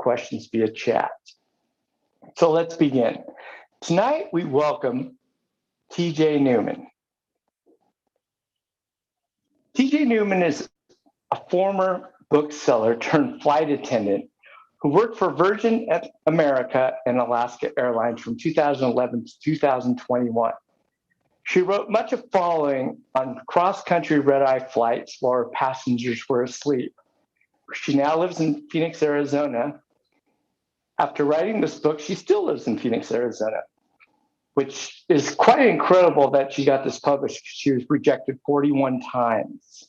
questions via chat. So let's begin. Tonight we welcome TJ Newman. TJ Newman is a former bookseller turned flight attendant who worked for Virgin America and Alaska Airlines from 2011 to 2021. She wrote much of following on cross-country red-eye flights while her passengers were asleep. She now lives in Phoenix, Arizona. After writing this book, she still lives in Phoenix, Arizona, which is quite incredible that she got this published. She was rejected 41 times.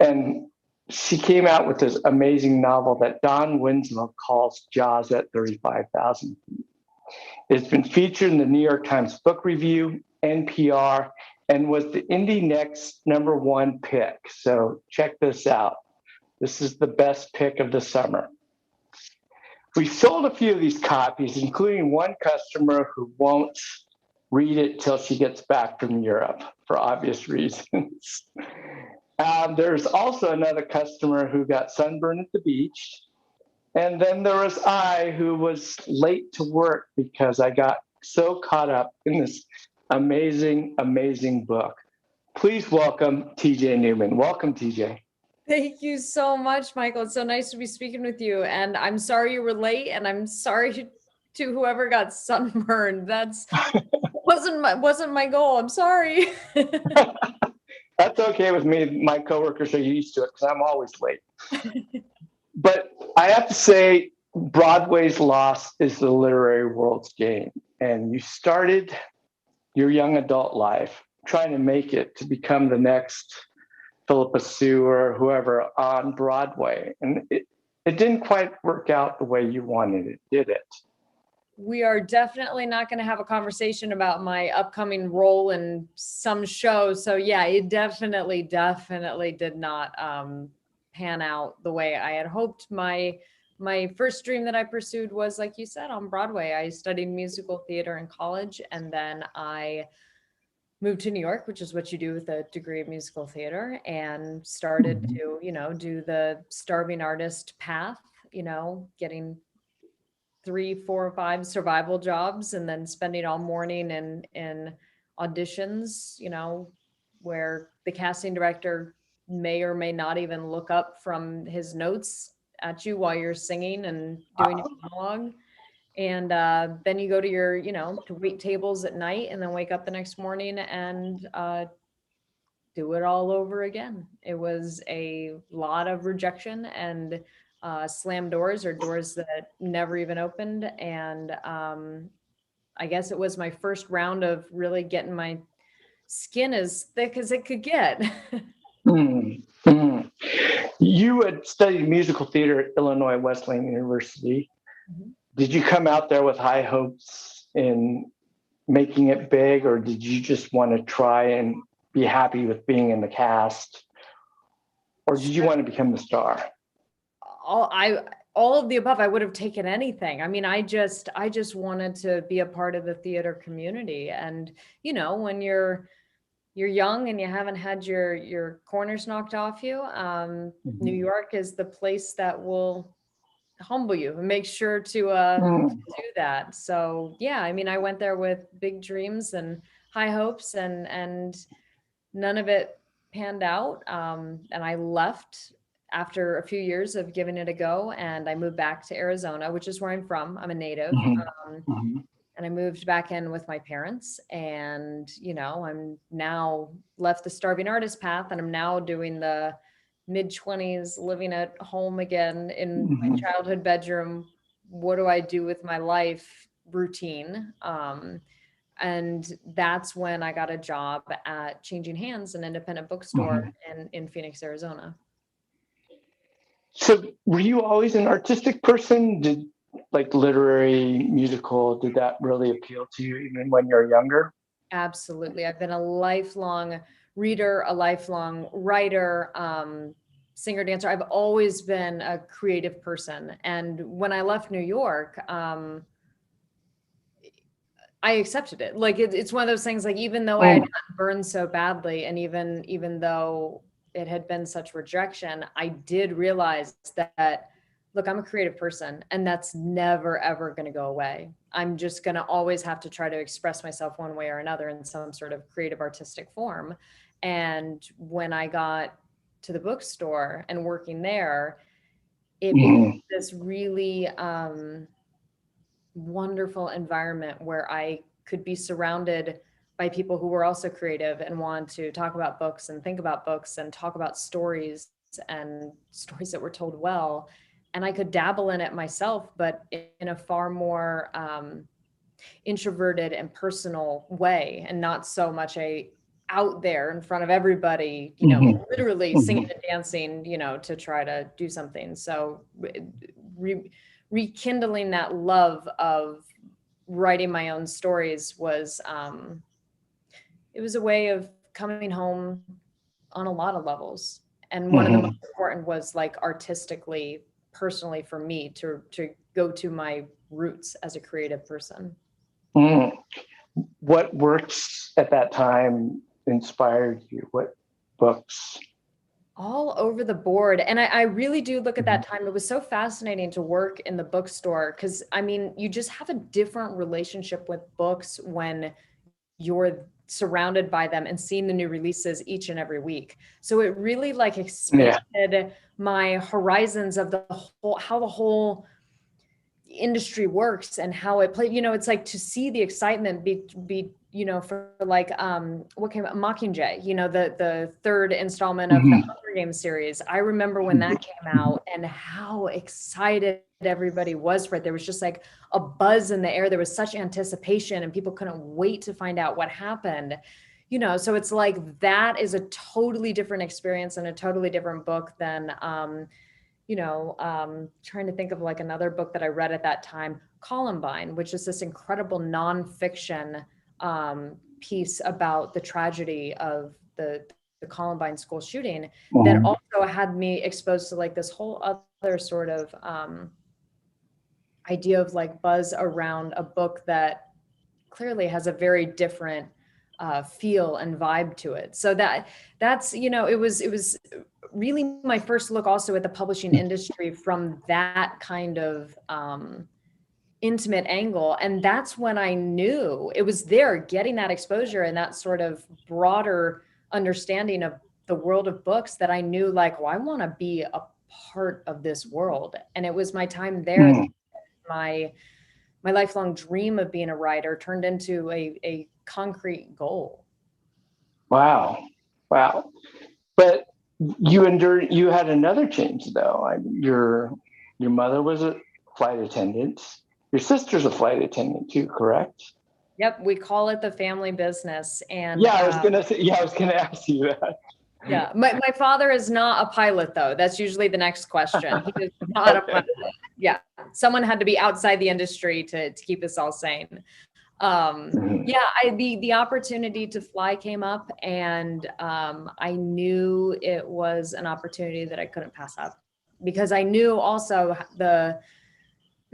And she came out with this amazing novel that Don Winslow calls Jaws at 35,000 feet. It's been featured in the New York Times Book Review, NPR, and was the Indie Next #1 pick. So check this out. This is the best pick of the summer. We sold a few of these copies, including one customer who won't read it till she gets back from Europe for obvious reasons. There's also another customer who got sunburned at the beach. And then there was I, who was late to work because I got so caught up in this amazing, amazing book. Please welcome TJ Newman. Welcome, TJ. Thank you so much, Michael. It's so nice to be speaking with you. And I'm sorry you were late, and I'm sorry to whoever got sunburned. That's wasn't my goal. I'm sorry. That's okay with me. My coworkers are used to it because I'm always late. But I have to say, Broadway's loss is the literary world's game. And you started your young adult life trying to make it to become the next Philippa Sue or whoever on Broadway. And it didn't quite work out the way you wanted it, did it? We are definitely not going to have a conversation about my upcoming role in some show. So yeah, it definitely did not pan out the way I had hoped. My first dream that I pursued was, like you said, on Broadway. I studied musical theater in college, and then I moved to New York, which is what you do with a degree of musical theater, and started to, do the starving artist path, getting 3, 4, 5 survival jobs, and then spending all morning in auditions, where the casting director may or may not even look up from his notes at you while you're singing and doing your monologue. And then you go to your, to wait tables at night, and then wake up the next morning and do it all over again. It was a lot of rejection and slam doors, or doors that never even opened. And I guess it was my first round of really getting my skin as thick as it could get. You had studied musical theater at Illinois Wesleyan University. Mm-hmm. Did you come out there with high hopes in making it big, or did you just want to try and be happy with being in the cast? Or did you want to become the star? All of the above. I would have taken anything. I mean, I just wanted to be a part of the theater community. And, when you're young and you haven't had your corners knocked off you, New York is the place that will humble you and make sure to do that. So yeah, I mean, I went there with big dreams and high hopes, and none of it panned out. And I left after a few years of giving it a go, and I moved back to Arizona, which is where I'm from. I'm a native. And I moved back in with my parents, and, I'm now left the starving artist path, and I'm now doing the mid-20s, living at home again in my childhood bedroom. What do I do with my life routine? And that's when I got a job at Changing Hands, an independent bookstore in Phoenix, Arizona. So were you always an artistic person? Did literary, musical, did that really appeal to you even when you're younger? Absolutely. I've been a lifelong reader, a lifelong writer, singer, dancer. I've always been a creative person. And when I left New York, I accepted it. It's one of those things, even though I had gotten burned so badly, and even though it had been such rejection, I did realize that look, I'm a creative person, and that's never, ever going to go away. I'm just going to always have to try to express myself one way or another in some sort of creative artistic form. And when I got to the bookstore and working there, it became Mhm. this really wonderful environment where I could be surrounded by people who were also creative and want to talk about books and think about books and talk about stories and stories that were told well. And I could dabble in it myself, but in a far more introverted and personal way, and not so much a out there in front of everybody, Mhm. literally singing Mhm. and dancing, to try to do something. So rekindling that love of writing my own stories was it was a way of coming home on a lot of levels. And one of the most Mhm. important was like artistically, personally for me to go to my roots as a creative person. Mhm. What works at that time inspired you? What books? All over the board. And I really do look at Mhm. that time. It was so fascinating to work in the bookstore because, I mean, you just have a different relationship with books when you're surrounded by them and seeing the new releases each and every week. So it really like Yeah. expanded my horizons of the whole, how the whole industry works and how it play, it's like to see the excitement be for like what came out, Mockingjay, the third installment of the Mhm. Hunger Games series. I remember when that came out and how excited everybody was for it. There was just like a buzz in the air. There was such anticipation and people couldn't wait to find out what happened. So it's like that is a totally different experience and a totally different book than trying to think of like another book that I read at that time, Columbine, which is this incredible nonfiction piece about the tragedy of the Columbine school shooting that Mhm. also had me exposed to like this whole other sort of idea of like buzz around a book that clearly has a very different feel and vibe to it. So that's it was really my first look also at the publishing industry from that kind of intimate angle. And that's when I knew it was there, getting that exposure and that sort of broader understanding of the world of books, that I knew like, well, I want to be a part of this world. And it was my time there, Mhm. my lifelong dream of being a writer turned into a concrete goal. Wow. Wow. But you had another change though. Your mother was a flight attendant. Your sister's a flight attendant too, correct? Yep, we call it the family business. And Yeah, I was gonna say, yeah, I was gonna ask you yeah, my father is not a pilot though. That's usually the next question. He is not a Okay. pilot. Yeah, someone had to be outside the industry to keep us all sane. Mhm. Yeah, the opportunity to fly came up, and I knew it was an opportunity that I couldn't pass up because I knew also the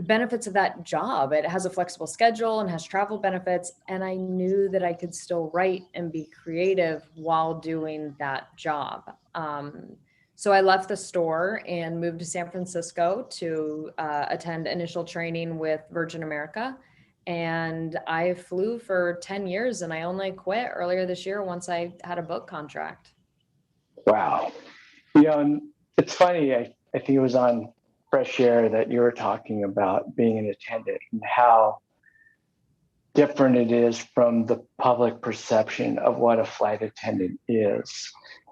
benefits of that job. It has a flexible schedule and has travel benefits. And I knew that I could still write and be creative while doing that job. So I left the store and moved to San Francisco to attend initial training with Virgin America. And I flew for 10 years and I only quit earlier this year once I had a book contract. Wow. And it's funny, I think it was on Fresh Air that you were talking about being an attendant and how different it is from the public perception of what a flight attendant is.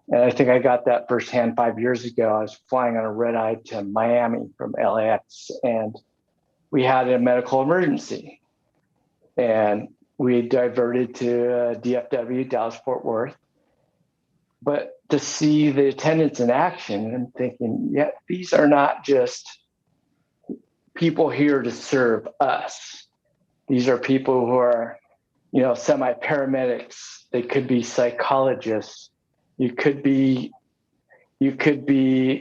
And I think I got that firsthand 5 years ago. I was flying on a red eye to Miami from LAX, and we had a medical emergency. And we diverted to DFW, Dallas Fort Worth. But to see the attendants in action, I'm thinking, yeah, these are not just people here to serve us. These are people who are, semi paramedics. They could be psychologists. You could be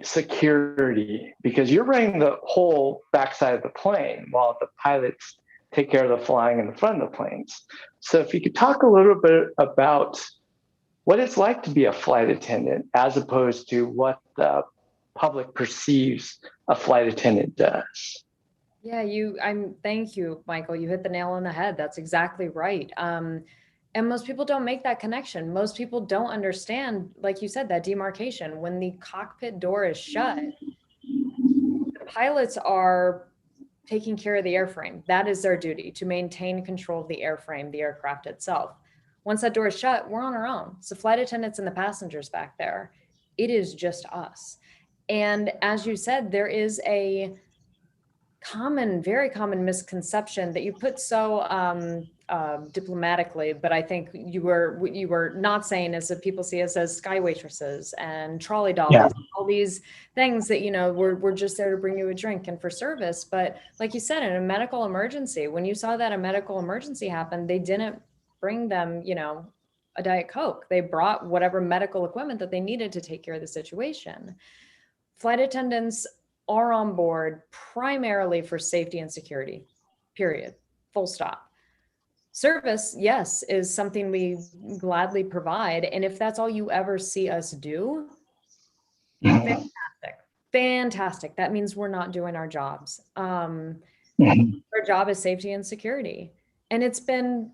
security because you're running the whole backside of the plane while the pilots take care of the flying in the front of the planes. So if you could talk a little bit about what it's like to be a flight attendant as opposed to what the public perceives a flight attendant does. Yeah, thank you, Michael. You hit the nail on the head. That's exactly right. And most people don't make that connection. Most people don't understand, like you said, that demarcation. When the cockpit door is shut, the pilots are taking care of the airframe. That is their duty, to maintain control of the airframe, the aircraft itself. Once that door is shut, we're on our own. So flight attendants and the passengers back there, it is just us. And as you said, there is a very common misconception that you put so diplomatically, but I think what you were not saying is that people see us as sky waitresses and trolley dollies, all these things that, we're just there to bring you a drink and for service. But like you said, in a medical emergency, when you saw that a medical emergency happened, they didn't bring them, a Diet Coke. They brought whatever medical equipment that they needed to take care of the situation. Flight attendants are on board primarily for safety and security, period, full stop. Service, yes, is something we gladly provide. And if that's all you ever see us do, fantastic. That means we're not doing our jobs. Our job is safety and security. And it's been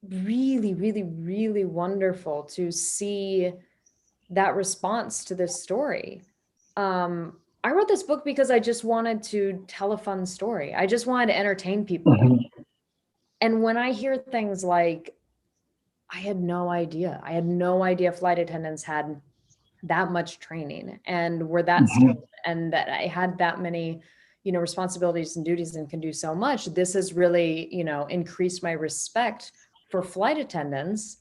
really, really, really wonderful to see that response to this story. I wrote this book because I just wanted to tell a fun story. I just wanted to entertain people. And when I hear things like, I had no idea flight attendants had that much training and were that skilled, and that I had that many, responsibilities and duties and can do so much. This has really, increased my respect for flight attendants.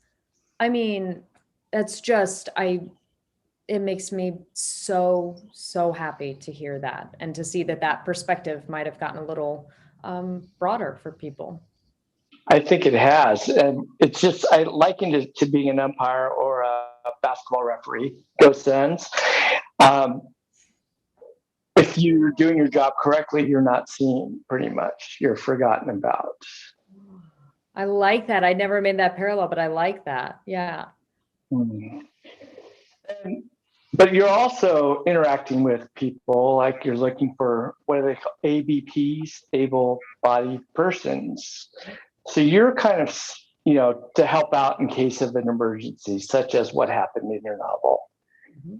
I mean, that's just, it makes me so, so happy to hear that and to see that perspective might have gotten a little broader for people. I think it has. And it's just, I likened it to being an umpire or a basketball referee. Go Suns. If you're doing your job correctly, you're not seen, pretty much. You're forgotten about. I like that. I never made that parallel, but I like that. Yeah. But you're also interacting with people, like you're looking for, what do they call, ABPs, able-bodied persons. So you're kind of, to help out in case of an emergency, such as what happened in your novel.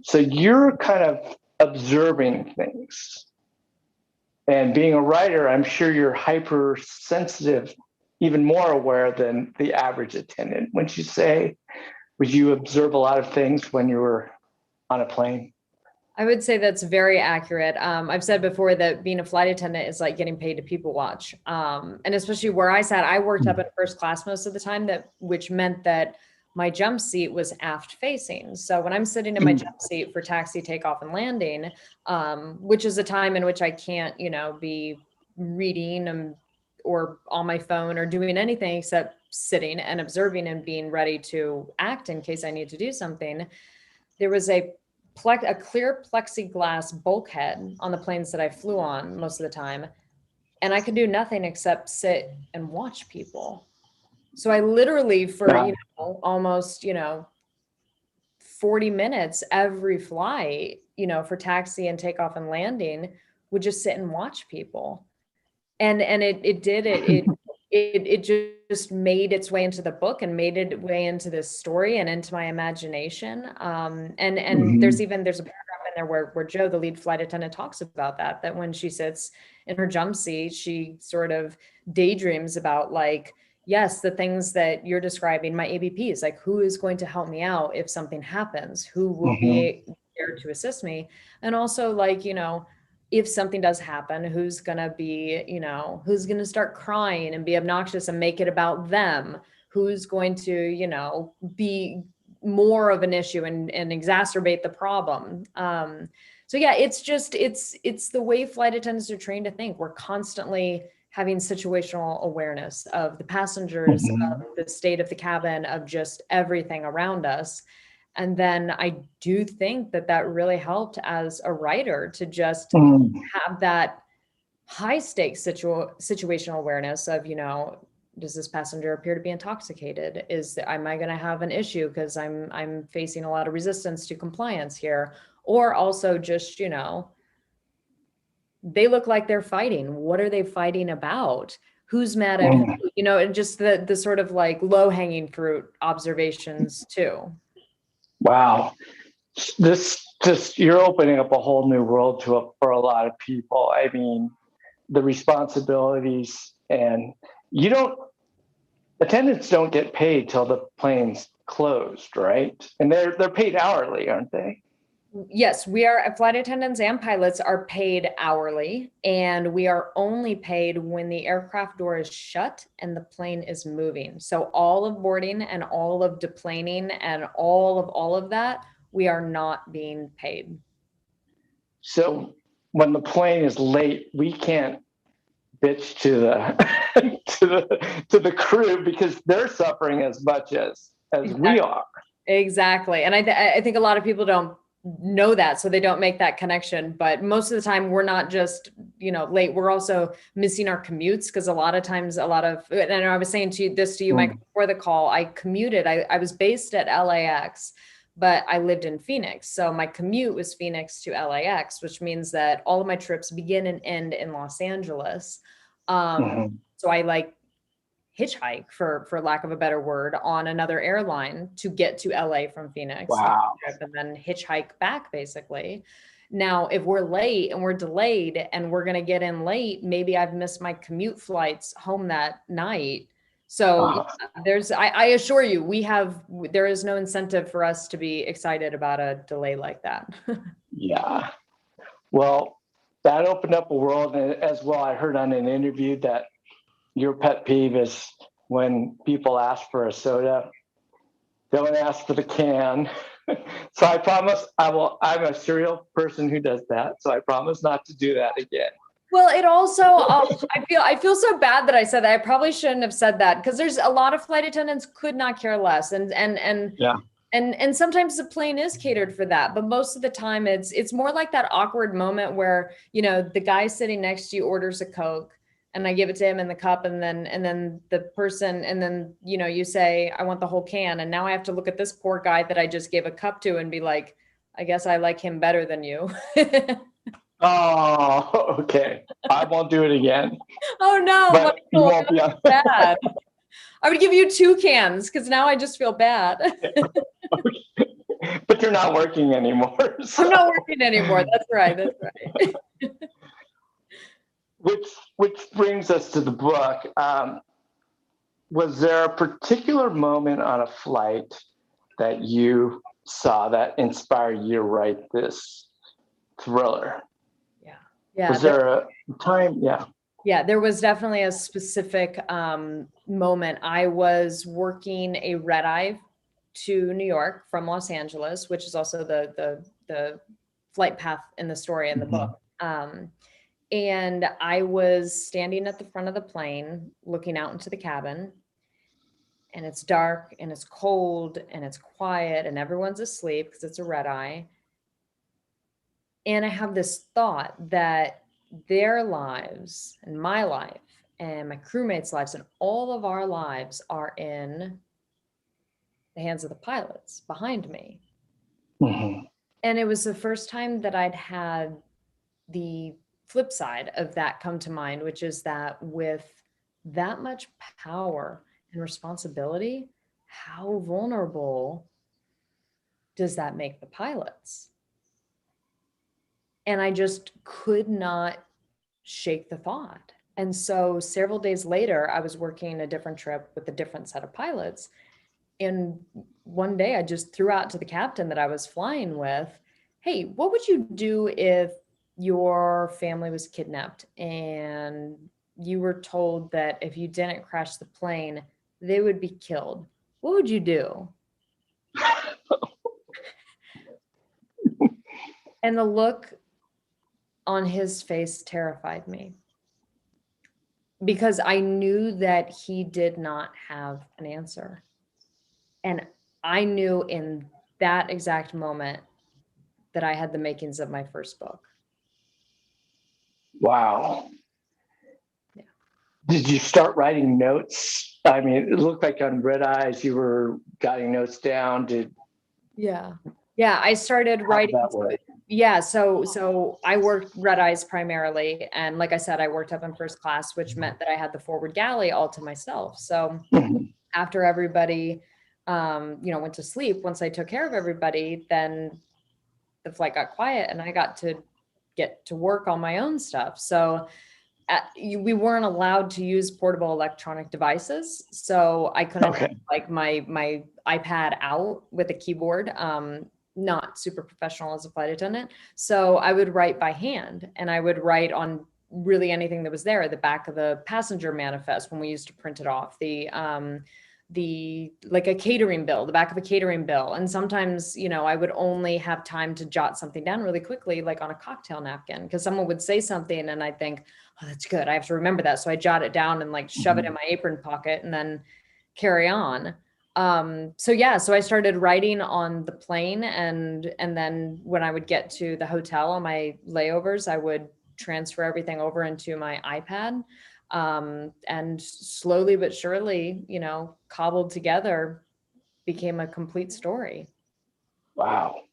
So you're kind of observing things. And being a writer, I'm sure you're hypersensitive, even more aware than the average attendant. Would you observe a lot of things when you were on a plane? I would say that's very accurate. I've said before that being a flight attendant is like getting paid to people watch. And especially where I sat, I worked up in first class most of the time, which meant that my jump seat was aft facing. So when I'm sitting in my jump seat for taxi, takeoff, and landing, which is a time in which I can't, be reading or on my phone or doing anything except sitting and observing and being ready to act in case I need to do something. There was a clear plexiglass bulkhead on the planes that I flew on most of the time. And I could do nothing except sit and watch people. So I literally for, almost, 40 minutes every flight, for taxi and takeoff and landing, would just sit and watch people. And it just made its way into the book and made its way into this story and into my imagination. And there's a paragraph in there where Jo, the lead flight attendant, talks about that when she sits in her jump seat, she sort of daydreams about, like, yes, the things that you're describing, my ABPs, like, who is going to help me out if something happens? Who will be there to assist me? And also, like, if something does happen, who's going to start crying and be obnoxious and make it about them? Who's going to, be more of an issue and exacerbate the problem? So yeah, it's the way flight attendants are trained to think. We're constantly having situational awareness of the passengers, of the state of the cabin, of just everything around us. And then I do think that really helped as a writer to just have that high stakes situational awareness of, does this passenger appear to be intoxicated? Am I going to have an issue because I'm facing a lot of resistance to compliance here? or also just, they look like they're fighting. What are they fighting about? Who's mad at who? And just the sort of like low hanging fruit observations too. Wow. This just, you're opening up a whole new world for a lot of people. I mean, the responsibilities, and attendants don't get paid till the plane's closed, right? And they're paid hourly, aren't they? Yes, flight attendants and pilots are paid hourly, and we are only paid when the aircraft door is shut and the plane is moving. So all of boarding and all of deplaning and all of that, we are not being paid. So when the plane is late, we can't bitch to the to the crew because they're suffering as much as we are. Exactly. And I think a lot of people don't know that, so they don't make that connection. But most of the time we're not just, late, we're also missing our commutes, because a lot of times and I was saying to you, Mike, before the call, I commuted. I was based at LAX, but I lived in Phoenix. So my commute was Phoenix to LAX, which means that all of my trips begin and end in Los Angeles. So I hitchhike, for lack of a better word, on another airline to get to LA from Phoenix. Wow. And then hitchhike back, basically. Now, if we're late and we're delayed and we're going to get in late, maybe I've missed my commute flights home that night. So I assure you, there is no incentive for us to be excited about a delay like that. Yeah. Well, that opened up a world as well. I heard on an interview that your pet peeve is when people ask for a soda, don't ask for the can. So I promise I'm a serial person who does that. So I promise not to do that again. Well, it also, I feel so bad that I said that. I probably shouldn't have said that, because there's a lot of flight attendants could not care less. And sometimes the plane is catered for that, but most of the time it's more like that awkward moment where, the guy sitting next to you orders a Coke, and I give it to him in the cup, and then the person, and then, you say, I want the whole can. And now I have to look at this poor guy that I just gave a cup to and be like, I guess I like him better than you. Oh, okay. I won't do it again. Oh no, but you won't be on. bad. I would give you 2 cans, because now I just feel bad. But you're not working anymore. So. I'm not working anymore. That's right. Which brings us to the book. Was there a particular moment on a flight that you saw that inspired you to write this thriller? Yeah. Was there a time? Yeah. Yeah, there was definitely a specific moment. I was working a red eye to New York from Los Angeles, which is also the flight path in the story in the book. And I was standing at the front of the plane looking out into the cabin, and it's dark and it's cold and it's quiet and everyone's asleep because it's a red eye. And I have this thought that their lives and my life and my crewmates' lives and all of our lives are in the hands of the pilots behind me. And it was the first time that I'd had the flip side of that come to mind, which is that with that much power and responsibility, how vulnerable does that make the pilots? And I just could not shake the thought. And so several days later, I was working a different trip with a different set of pilots. And one day I just threw out to the captain that I was flying with, hey, what would you do if your family was kidnapped and you were told that if you didn't crash the plane, they would be killed? What would you do? And the look on his face terrified me, because I knew that he did not have an answer. And I knew in that exact moment that I had the makings of my first book. Wow. Yeah. Did you start writing notes? I mean, it looked like on red eyes you were jotting notes down. Yeah, I started writing. Yeah, so I worked red eyes primarily, and like I said, I worked up in first class, which meant that I had the forward galley all to myself. So Mhm. after everybody, went to sleep, once I took care of everybody, then the flight got quiet, and I got to get to work on my own stuff. So we weren't allowed to use portable electronic devices, so I couldn't have Okay. like my iPad out with a keyboard. Not super professional as a flight attendant. So I would write by hand, and I would write on really anything that was there. The back of the passenger manifest when we used to print it off. The like a catering bill, the back of a catering bill. And sometimes, I would only have time to jot something down really quickly, like on a cocktail napkin, because someone would say something and I think, oh, that's good, I have to remember that. So I jot it down and like shove it in Mhm. my apron pocket and then carry on. So I started writing on the plane, and then when I would get to the hotel on my layovers, I would transfer everything over into my iPad. And slowly but surely, cobbled together, became a complete story. Wow.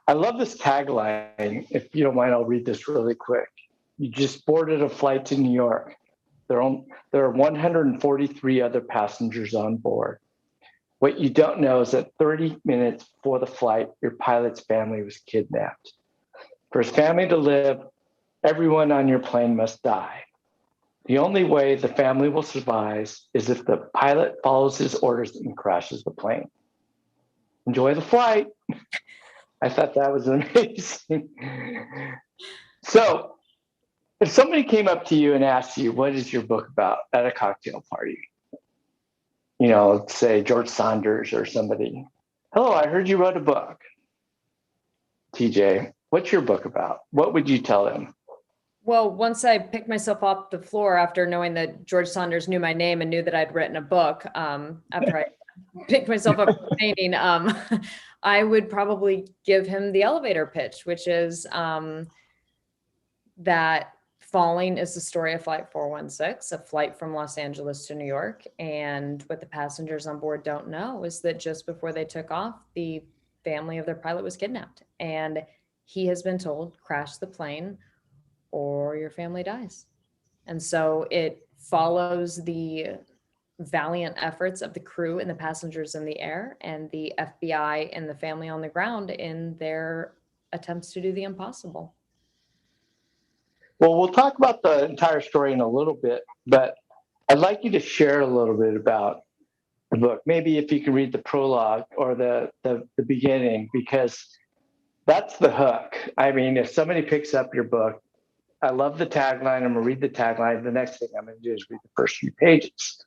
I love this tagline. If you don't mind, I'll read this really quick. You just boarded a flight to New York. There are 143 other passengers on board. What you don't know is that 30 minutes before the flight, your pilot's family was kidnapped. For his family to live, everyone on your plane must die. The only way the family will survive is if the pilot follows his orders and crashes the plane. Enjoy the flight. I thought that was amazing. So, if somebody came up to you and asked you, what is your book about at a cocktail party? Say George Saunders or somebody. Hello, I heard you wrote a book. TJ, what's your book about? What would you tell them? Well, once I picked myself off the floor after knowing that George Saunders knew my name and knew that I'd written a book, after I picked myself up from painting, I would probably give him the elevator pitch, which is that falling is the story of Flight 416, a flight from Los Angeles to New York. And what the passengers on board don't know is that just before they took off, the family of their pilot was kidnapped. And he has been told, crash the plane or your family dies. And so it follows the valiant efforts of the crew and the passengers in the air and the FBI and the family on the ground in their attempts to do the impossible. Well, we'll talk about the entire story in a little bit, but I'd like you to share a little bit about the book. Maybe if you can read the prologue or the beginning, because that's the hook. I mean, if somebody picks up your book, I love the tagline. I'm going to read the tagline. The next thing I'm going to do is read the first few pages.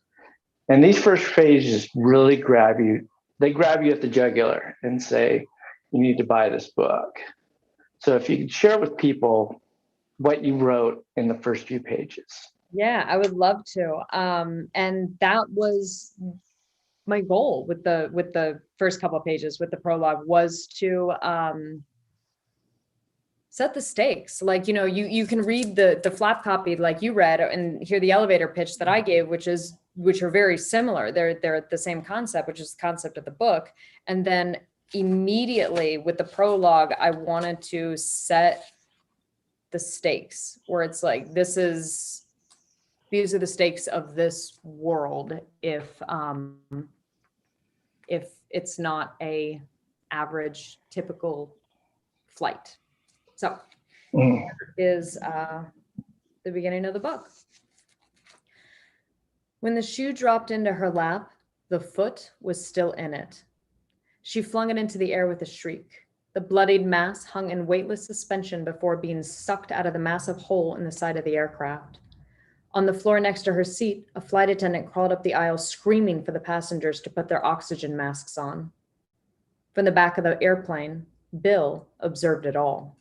And these first pages really grab you. They grab you at the jugular and say, you need to buy this book. So if you could share with people what you wrote in the first few pages. Yeah, I would love to. And that was my goal with the first couple of pages with the prologue, was to set the stakes. Like, you can read the flap copy like you read and hear the elevator pitch that I gave, which are very similar. They're the same concept, which is the concept of the book. And then immediately with the prologue, I wanted to set the stakes where it's like, these are the stakes of this world if it's not a average typical flight. So Mm. is the beginning of the book. When the shoe dropped into her lap, the foot was still in it. She flung it into the air with a shriek. The bloodied mass hung in weightless suspension before being sucked out of the massive hole in the side of the aircraft. On the floor next to her seat, a flight attendant crawled up the aisle screaming for the passengers to put their oxygen masks on. From the back of the airplane, Bill observed it all.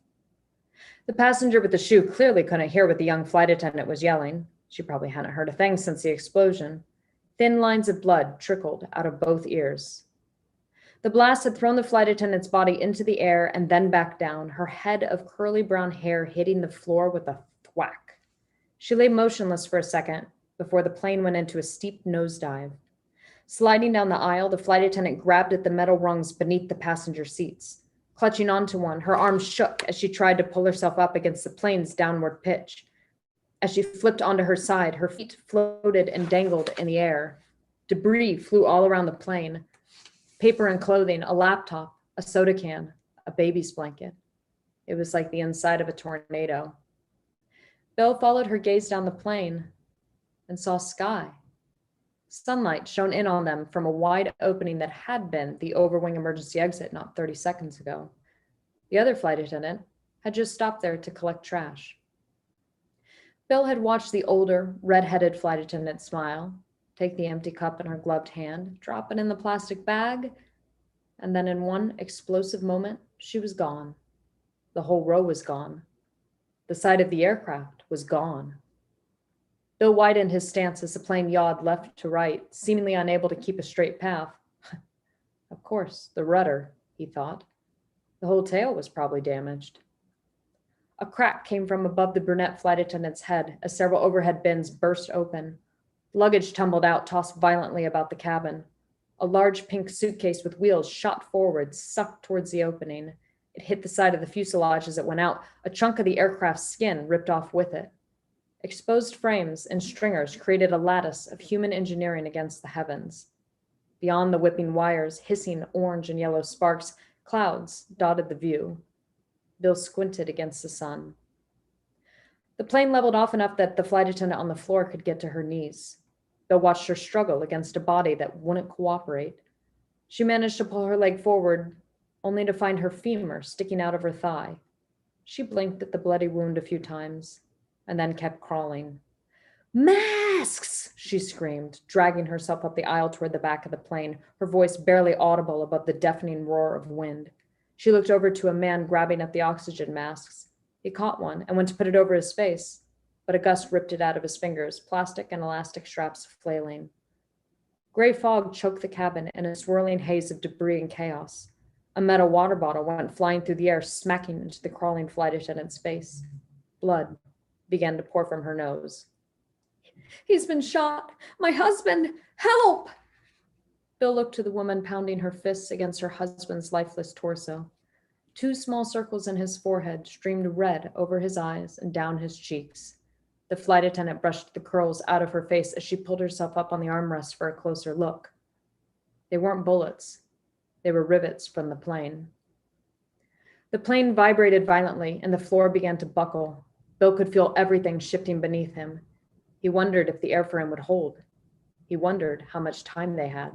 The passenger with the shoe clearly couldn't hear what the young flight attendant was yelling. She probably hadn't heard a thing since the explosion. Thin lines of blood trickled out of both ears. The blast had thrown the flight attendant's body into the air and then back down, her head of curly brown hair hitting the floor with a thwack. She lay motionless for a second before the plane went into a steep nosedive. Sliding down the aisle, the flight attendant grabbed at the metal rungs beneath the passenger seats. Clutching onto one, her arms shook as she tried to pull herself up against the plane's downward pitch. As she flipped onto her side, her feet floated and dangled in the air. Debris flew all around the plane. Paper and clothing, a laptop, a soda can, a baby's blanket. It was like the inside of a tornado. Bill followed her gaze down the plane and saw sky. Sunlight shone in on them from a wide opening that had been the overwing emergency exit not 30 seconds ago. The other flight attendant had just stopped there to collect trash. Bill had watched the older, red-headed flight attendant smile, take the empty cup in her gloved hand, drop it in the plastic bag, and then in one explosive moment, she was gone. The whole row was gone. The side of the aircraft was gone. Bill widened his stance as the plane yawed left to right, seemingly unable to keep a straight path. Of course, the rudder, he thought. The whole tail was probably damaged. A crack came from above the brunette flight attendant's head as several overhead bins burst open. Luggage tumbled out, tossed violently about the cabin. A large pink suitcase with wheels shot forward, sucked towards the opening. It hit the side of the fuselage as it went out. A chunk of the aircraft's skin ripped off with it. Exposed frames and stringers created a lattice of human engineering against the heavens. Beyond the whipping wires, hissing orange and yellow sparks, clouds dotted the view. Bill squinted against the sun. The plane leveled off enough that the flight attendant on the floor could get to her knees. Bill watched her struggle against a body that wouldn't cooperate. She managed to pull her leg forward, only to find her femur sticking out of her thigh. She blinked at the bloody wound a few times, and then kept crawling. "Masks!" she screamed, dragging herself up the aisle toward the back of the plane, her voice barely audible above the deafening roar of wind. She looked over to a man grabbing at the oxygen masks. He caught one and went to put it over his face, but a gust ripped it out of his fingers, plastic and elastic straps flailing. Gray fog choked the cabin in a swirling haze of debris and chaos. A metal water bottle went flying through the air, smacking into the crawling flight attendant's face. Blood began to pour from her nose. "He's been shot! My husband! Help!" Bill looked to the woman pounding her fists against her husband's lifeless torso. 2 small circles in his forehead streamed red over his eyes and down his cheeks. The flight attendant brushed the curls out of her face as she pulled herself up on the armrest for a closer look. They weren't bullets. They were rivets from the plane. The plane vibrated violently and the floor began to buckle. Bill could feel everything shifting beneath him. He wondered if the airframe would hold. He wondered how much time they had.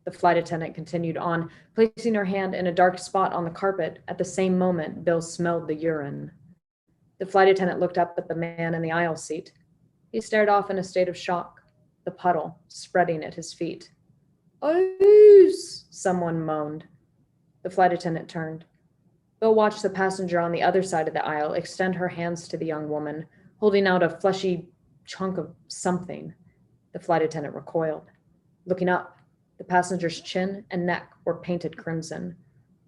The flight attendant continued on, placing her hand in a dark spot on the carpet. At the same moment, Bill smelled the urine. The flight attendant looked up at the man in the aisle seat. He stared off in a state of shock, the puddle spreading at his feet. "Oos!" someone moaned. The flight attendant turned. Bill watched the passenger on the other side of the aisle extend her hands to the young woman, holding out a fleshy chunk of something. The flight attendant recoiled. Looking up, the passenger's chin and neck were painted crimson.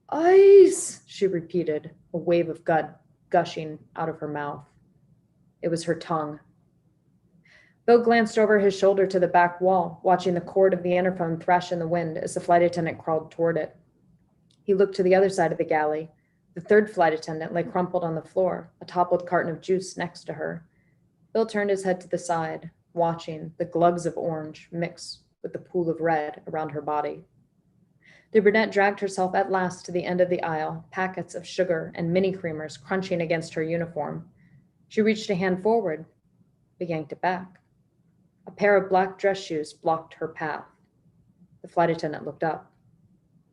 "Ice!" she repeated, a wave of gut gushing out of her mouth. It was her tongue. Bill glanced over his shoulder to the back wall, watching the cord of the interphone thrash in the wind as the flight attendant crawled toward it. He looked to the other side of the galley. The third flight attendant lay crumpled on the floor, a toppled carton of juice next to her. Bill turned his head to the side, watching the glugs of orange mix with the pool of red around her body. The brunette dragged herself at last to the end of the aisle, packets of sugar and mini creamers crunching against her uniform. She reached a hand forward, but yanked it back. A pair of black dress shoes blocked her path. The flight attendant looked up.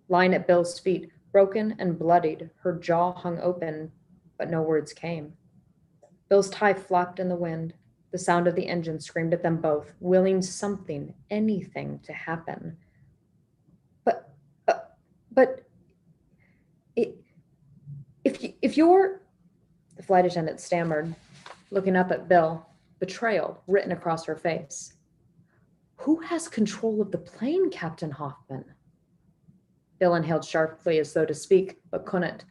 Lying at Bill's feet, broken and bloodied, her jaw hung open, but no words came. Bill's tie flapped in the wind. The sound of the engine screamed at them both, willing something, anything to happen. But if you're, the flight attendant stammered, looking up at Bill, betrayal written across her face. "Who has control of the plane, Captain Hoffman?" Bill inhaled sharply as though to speak, but couldn't.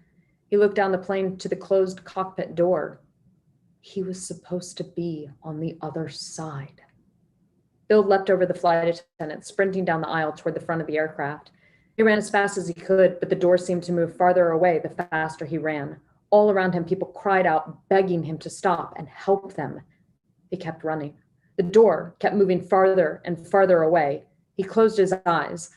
He looked down the plane to the closed cockpit door. He was supposed to be on the other side. Bill leapt over the flight attendant, sprinting down the aisle toward the front of the aircraft. He ran as fast as he could, but the door seemed to move farther away the faster he ran. All around him, people cried out, begging him to stop and help them. He kept running. The door kept moving farther and farther away. He closed his eyes.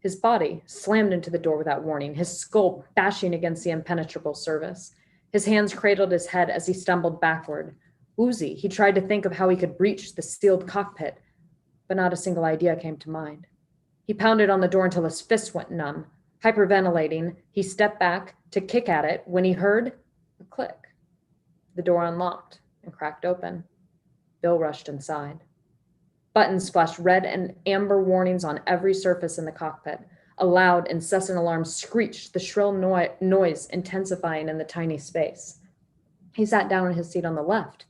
His body slammed into the door without warning, his skull bashing against the impenetrable surface. His hands cradled his head as he stumbled backward. Woozy, he tried to think of how he could breach the sealed cockpit, but not a single idea came to mind. He pounded on the door until his fists went numb. Hyperventilating, he stepped back to kick at it when he heard a click. The door unlocked and cracked open. Bill rushed inside. Buttons flashed red and amber warnings on every surface in the cockpit. A loud, incessant alarm screeched, the shrill noise intensifying in the tiny space. He sat down in his seat on the left,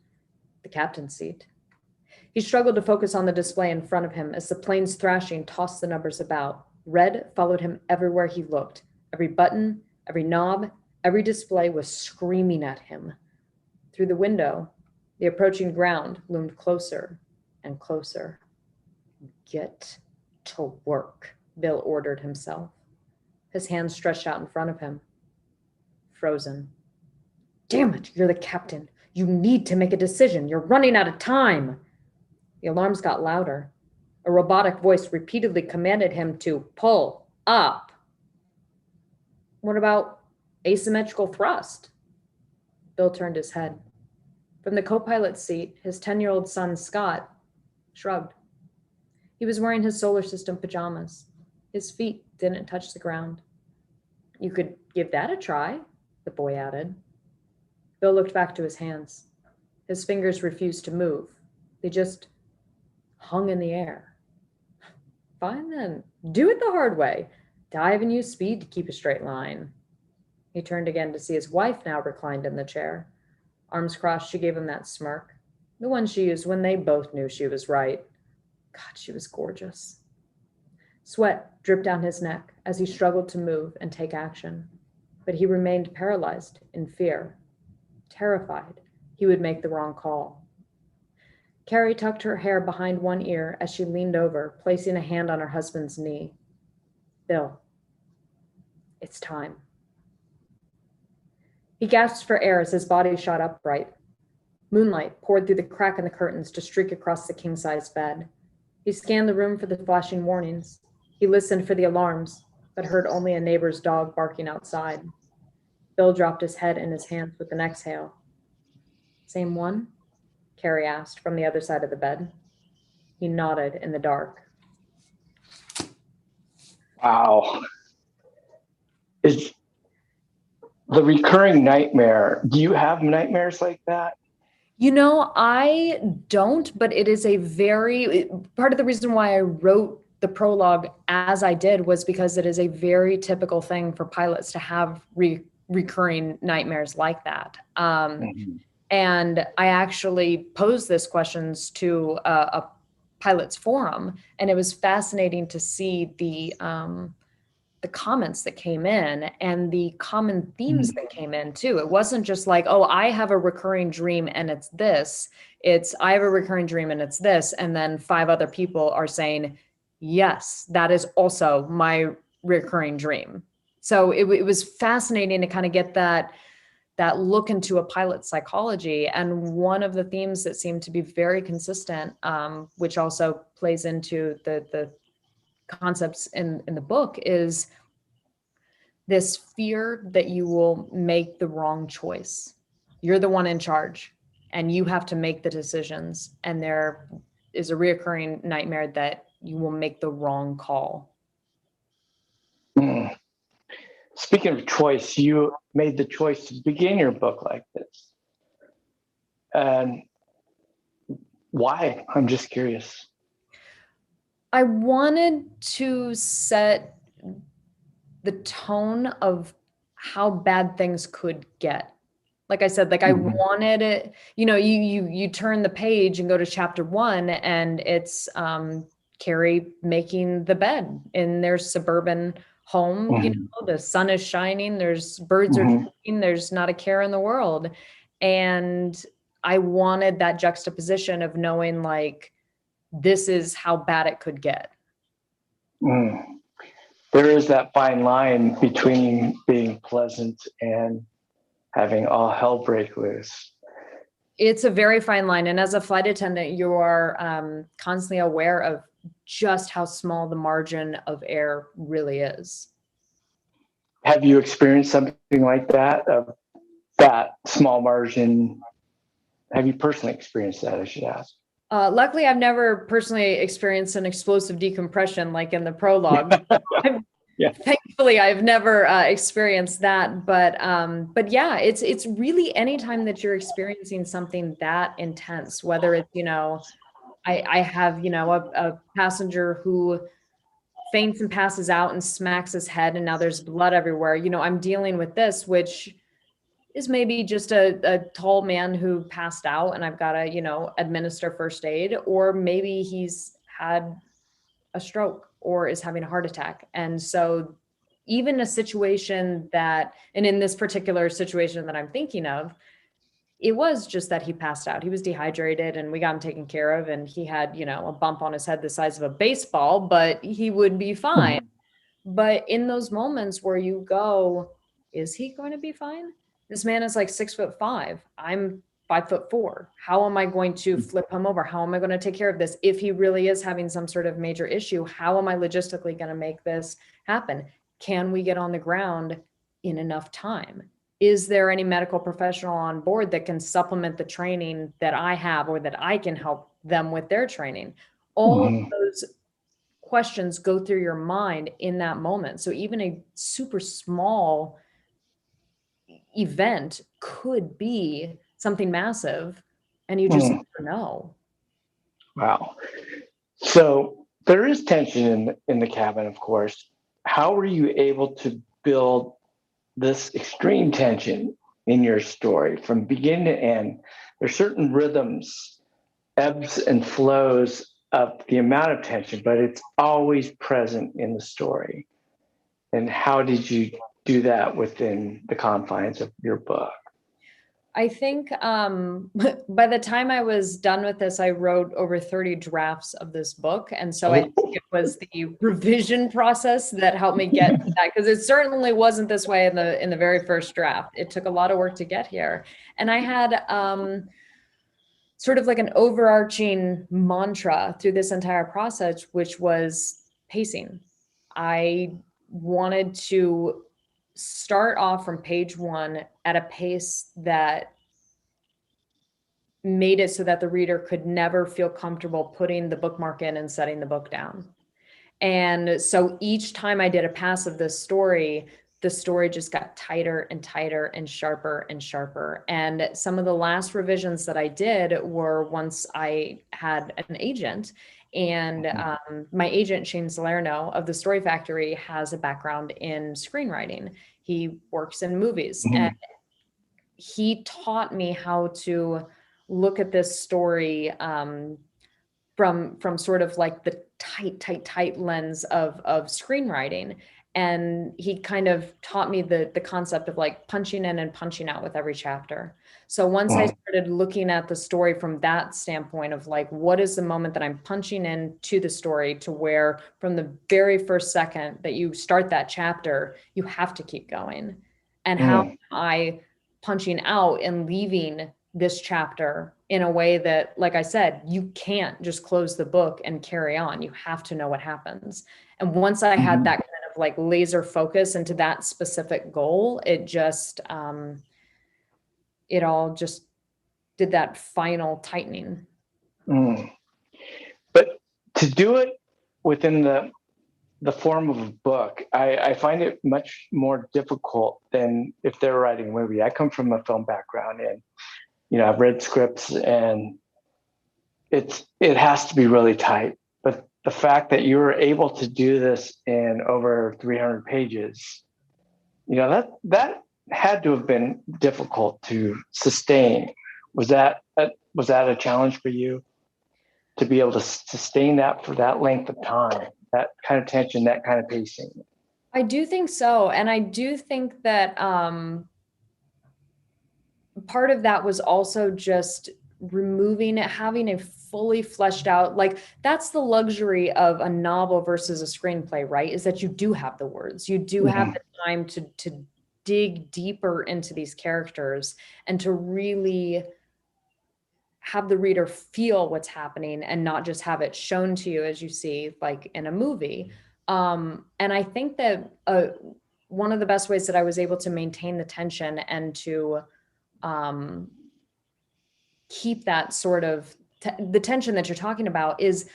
the captain's seat. He struggled to focus on the display in front of him as the plane's thrashing tossed the numbers about. Red followed him everywhere he looked. Every button, every knob, every display was screaming at him. Through the window, the approaching ground loomed closer and closer. Get to work, Bill ordered himself. His hands stretched out in front of him. Frozen. Damn it, you're the captain. You need to make a decision. You're running out of time. The alarms got louder. A robotic voice repeatedly commanded him to pull up. What about asymmetrical thrust? Bill turned his head. From the co-pilot's seat, his 10-year-old son, Scott, shrugged. He was wearing his solar system pajamas. His feet didn't touch the ground. You could give that a try, the boy added. Bill looked back to his hands. His fingers refused to move. They just hung in the air. Fine then, do it the hard way. Dive and use speed to keep a straight line. He turned again to see his wife now reclined in the chair. Arms crossed, she gave him that smirk. The one she used when they both knew she was right. God, she was gorgeous. Sweat dripped down his neck as he struggled to move and take action. But he remained paralyzed in fear, terrified he would make the wrong call. Carrie tucked her hair behind one ear as she leaned over, placing a hand on her husband's knee. Bill, it's time. He gasped for air as his body shot upright. Moonlight poured through the crack in the curtains to streak across the king-size bed. He scanned the room for the flashing warnings. He listened for the alarms, but heard only a neighbor's dog barking outside. Bill dropped his head in his hands with an exhale. Same one? Carrie asked from the other side of the bed. He nodded in the dark. Wow. Is the recurring nightmare, do you have nightmares like that? You know, I don't, but it is part of the reason why I wrote the prologue as I did was because it is a very typical thing for pilots to have recurring nightmares like that. And I actually posed this questions to a pilots forum, and it was fascinating to see the comments that came in and the common themes that came in too. It wasn't just like, oh, I have a recurring dream and it's this. It's I have a recurring dream and it's this. And then 5 other people are saying, yes, that is also my recurring dream. So it was fascinating to kind of get that look into a pilot's psychology. And one of the themes that seemed to be very consistent, which also plays into the concepts in the book, is this fear that you will make the wrong choice. You're the one in charge and you have to make the decisions. And there is a reoccurring nightmare that you will make the wrong call. Speaking of choice, you made the choice to begin your book like this. And why? I'm just curious. I wanted to set the tone of how bad things could get. Like I said, I wanted it, you turn the page and go to chapter 1 and it's Carrie making the bed in their suburban home. The sun is shining, there's birds are chirping, there's not a care in the world. And I wanted that juxtaposition of knowing this is how bad it could get. there is that fine line between being pleasant and having all hell break loose. It's a very fine line. And as a flight attendant, you are constantly aware of just how small the margin of error really is. Have you experienced something like that, of that small margin? Have you personally experienced that, I should ask? Luckily, I've never personally experienced an explosive decompression like in the prologue. Yeah. Thankfully, I've never experienced that. But yeah, it's really anytime that you're experiencing something that intense, whether it's, I have, a passenger who faints and passes out and smacks his head, and now there's blood everywhere. I'm dealing with this, which is maybe just a tall man who passed out and I've got to, administer first aid, or maybe he's had a stroke or is having a heart attack. And so even a situation that, and in this particular situation that I'm thinking of, it was just that he passed out. He was dehydrated and we got him taken care of, and he had, a bump on his head the size of a baseball, but he would be fine. But in those moments where you go, is he going to be fine? This man is like 6'5". I'm 5'4". How am I going to flip him over? How am I going to take care of this? If he really is having some sort of major issue, how am I logistically going to make this happen? Can we get on the ground in enough time? Is there any medical professional on board that can supplement the training that I have, or that I can help them with their training? All of those questions go through your mind in that moment. So even a super small event could be something massive, and you just never know. Wow. So there is tension in the cabin, of course. How were you able to build this extreme tension in your story from beginning to end? There's certain rhythms, ebbs and flows of the amount of tension, but it's always present in the story. And how did you do that within the confines of your book? I think by the time I was done with this, I wrote over 30 drafts of this book. And so I think it was the revision process that helped me get to that, because it certainly wasn't this way in the very first draft. It took a lot of work to get here. And I had sort of like an overarching mantra through this entire process, which was pacing. I wanted to start off from page one at a pace that made it so that the reader could never feel comfortable putting the bookmark in and setting the book down. And so each time I did a pass of this story, the story just got tighter and tighter and sharper and sharper. And some of the last revisions that I did were once I had an agent, and my agent, Shane Salerno of the Story Factory, has a background in screenwriting. He works in movies, and he taught me how to look at this story from sort of like the tight lens of screenwriting. And he kind of taught me the concept of like punching in and punching out with every chapter. So once I started looking at the story from that standpoint of like, what is the moment that I'm punching in to the story, to where from the very first second that you start that chapter, you have to keep going. And how am I punching out and leaving this chapter in a way that, like I said, you can't just close the book and carry on. You have to know what happens. And once I had that kind of like laser focus into that specific goal, it just, it all just did that final tightening. But to do it within the form of a book, I find it much more difficult than if they're writing a movie. I come from a film background, and I've read scripts, and it has to be really tight. But the fact that you were able to do this in over 300 pages, that had to have been difficult to sustain. Was that a challenge for you to be able to sustain that for that length of time, that kind of tension, that kind of pacing? I do think so. And I do think that part of that was also just removing it, having a fully fleshed out, like that's the luxury of a novel versus a screenplay, right? Is that you do have the words, you do have the time to dig deeper into these characters and to really have the reader feel what's happening and not just have it shown to you as you see like in a movie. And I think that one of the best ways that I was able to maintain the tension and to keep that sort of the tension that you're talking about is,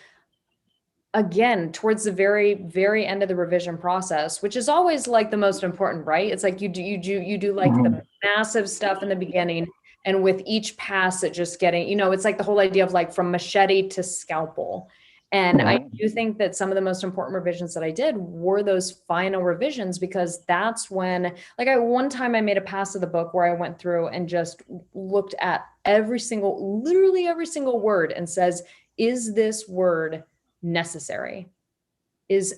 again, towards the very, very end of the revision process, which is always like the most important, right? It's like you do like the massive stuff in the beginning, and with each pass, it just getting, it's like the whole idea of like from machete to scalpel. And I do think that some of the most important revisions that I did were those final revisions, because that's when, like, one time I made a pass of the book where I went through and just looked at literally every single word and says, is this word necessary?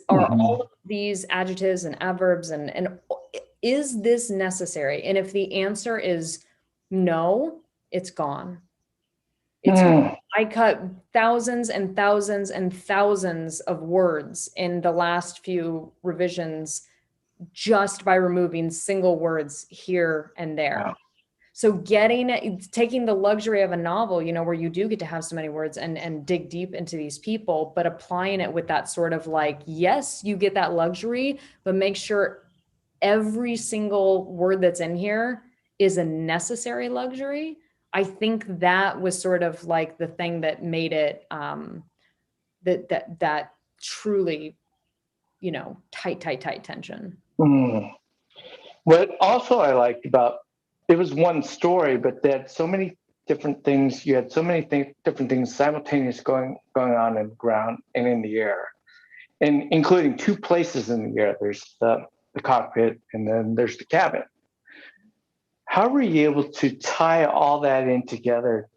Are all of these adjectives and adverbs and is this necessary? And if the answer is no, it's gone. I cut thousands and thousands and thousands of words in the last few revisions just by removing single words here and there. Wow. So taking the luxury of a novel, where you do get to have so many words and dig deep into these people, but applying it with that sort of like, yes, you get that luxury, but make sure every single word that's in here is a necessary luxury. I think that was sort of like the thing that made it that truly, tight tension. What also I liked about it was one story, but they had so many different things. You had so many different things simultaneous going on in the ground and in the air, and including two places in the air. There's the cockpit, and then there's the cabin. How were you able to tie all that in together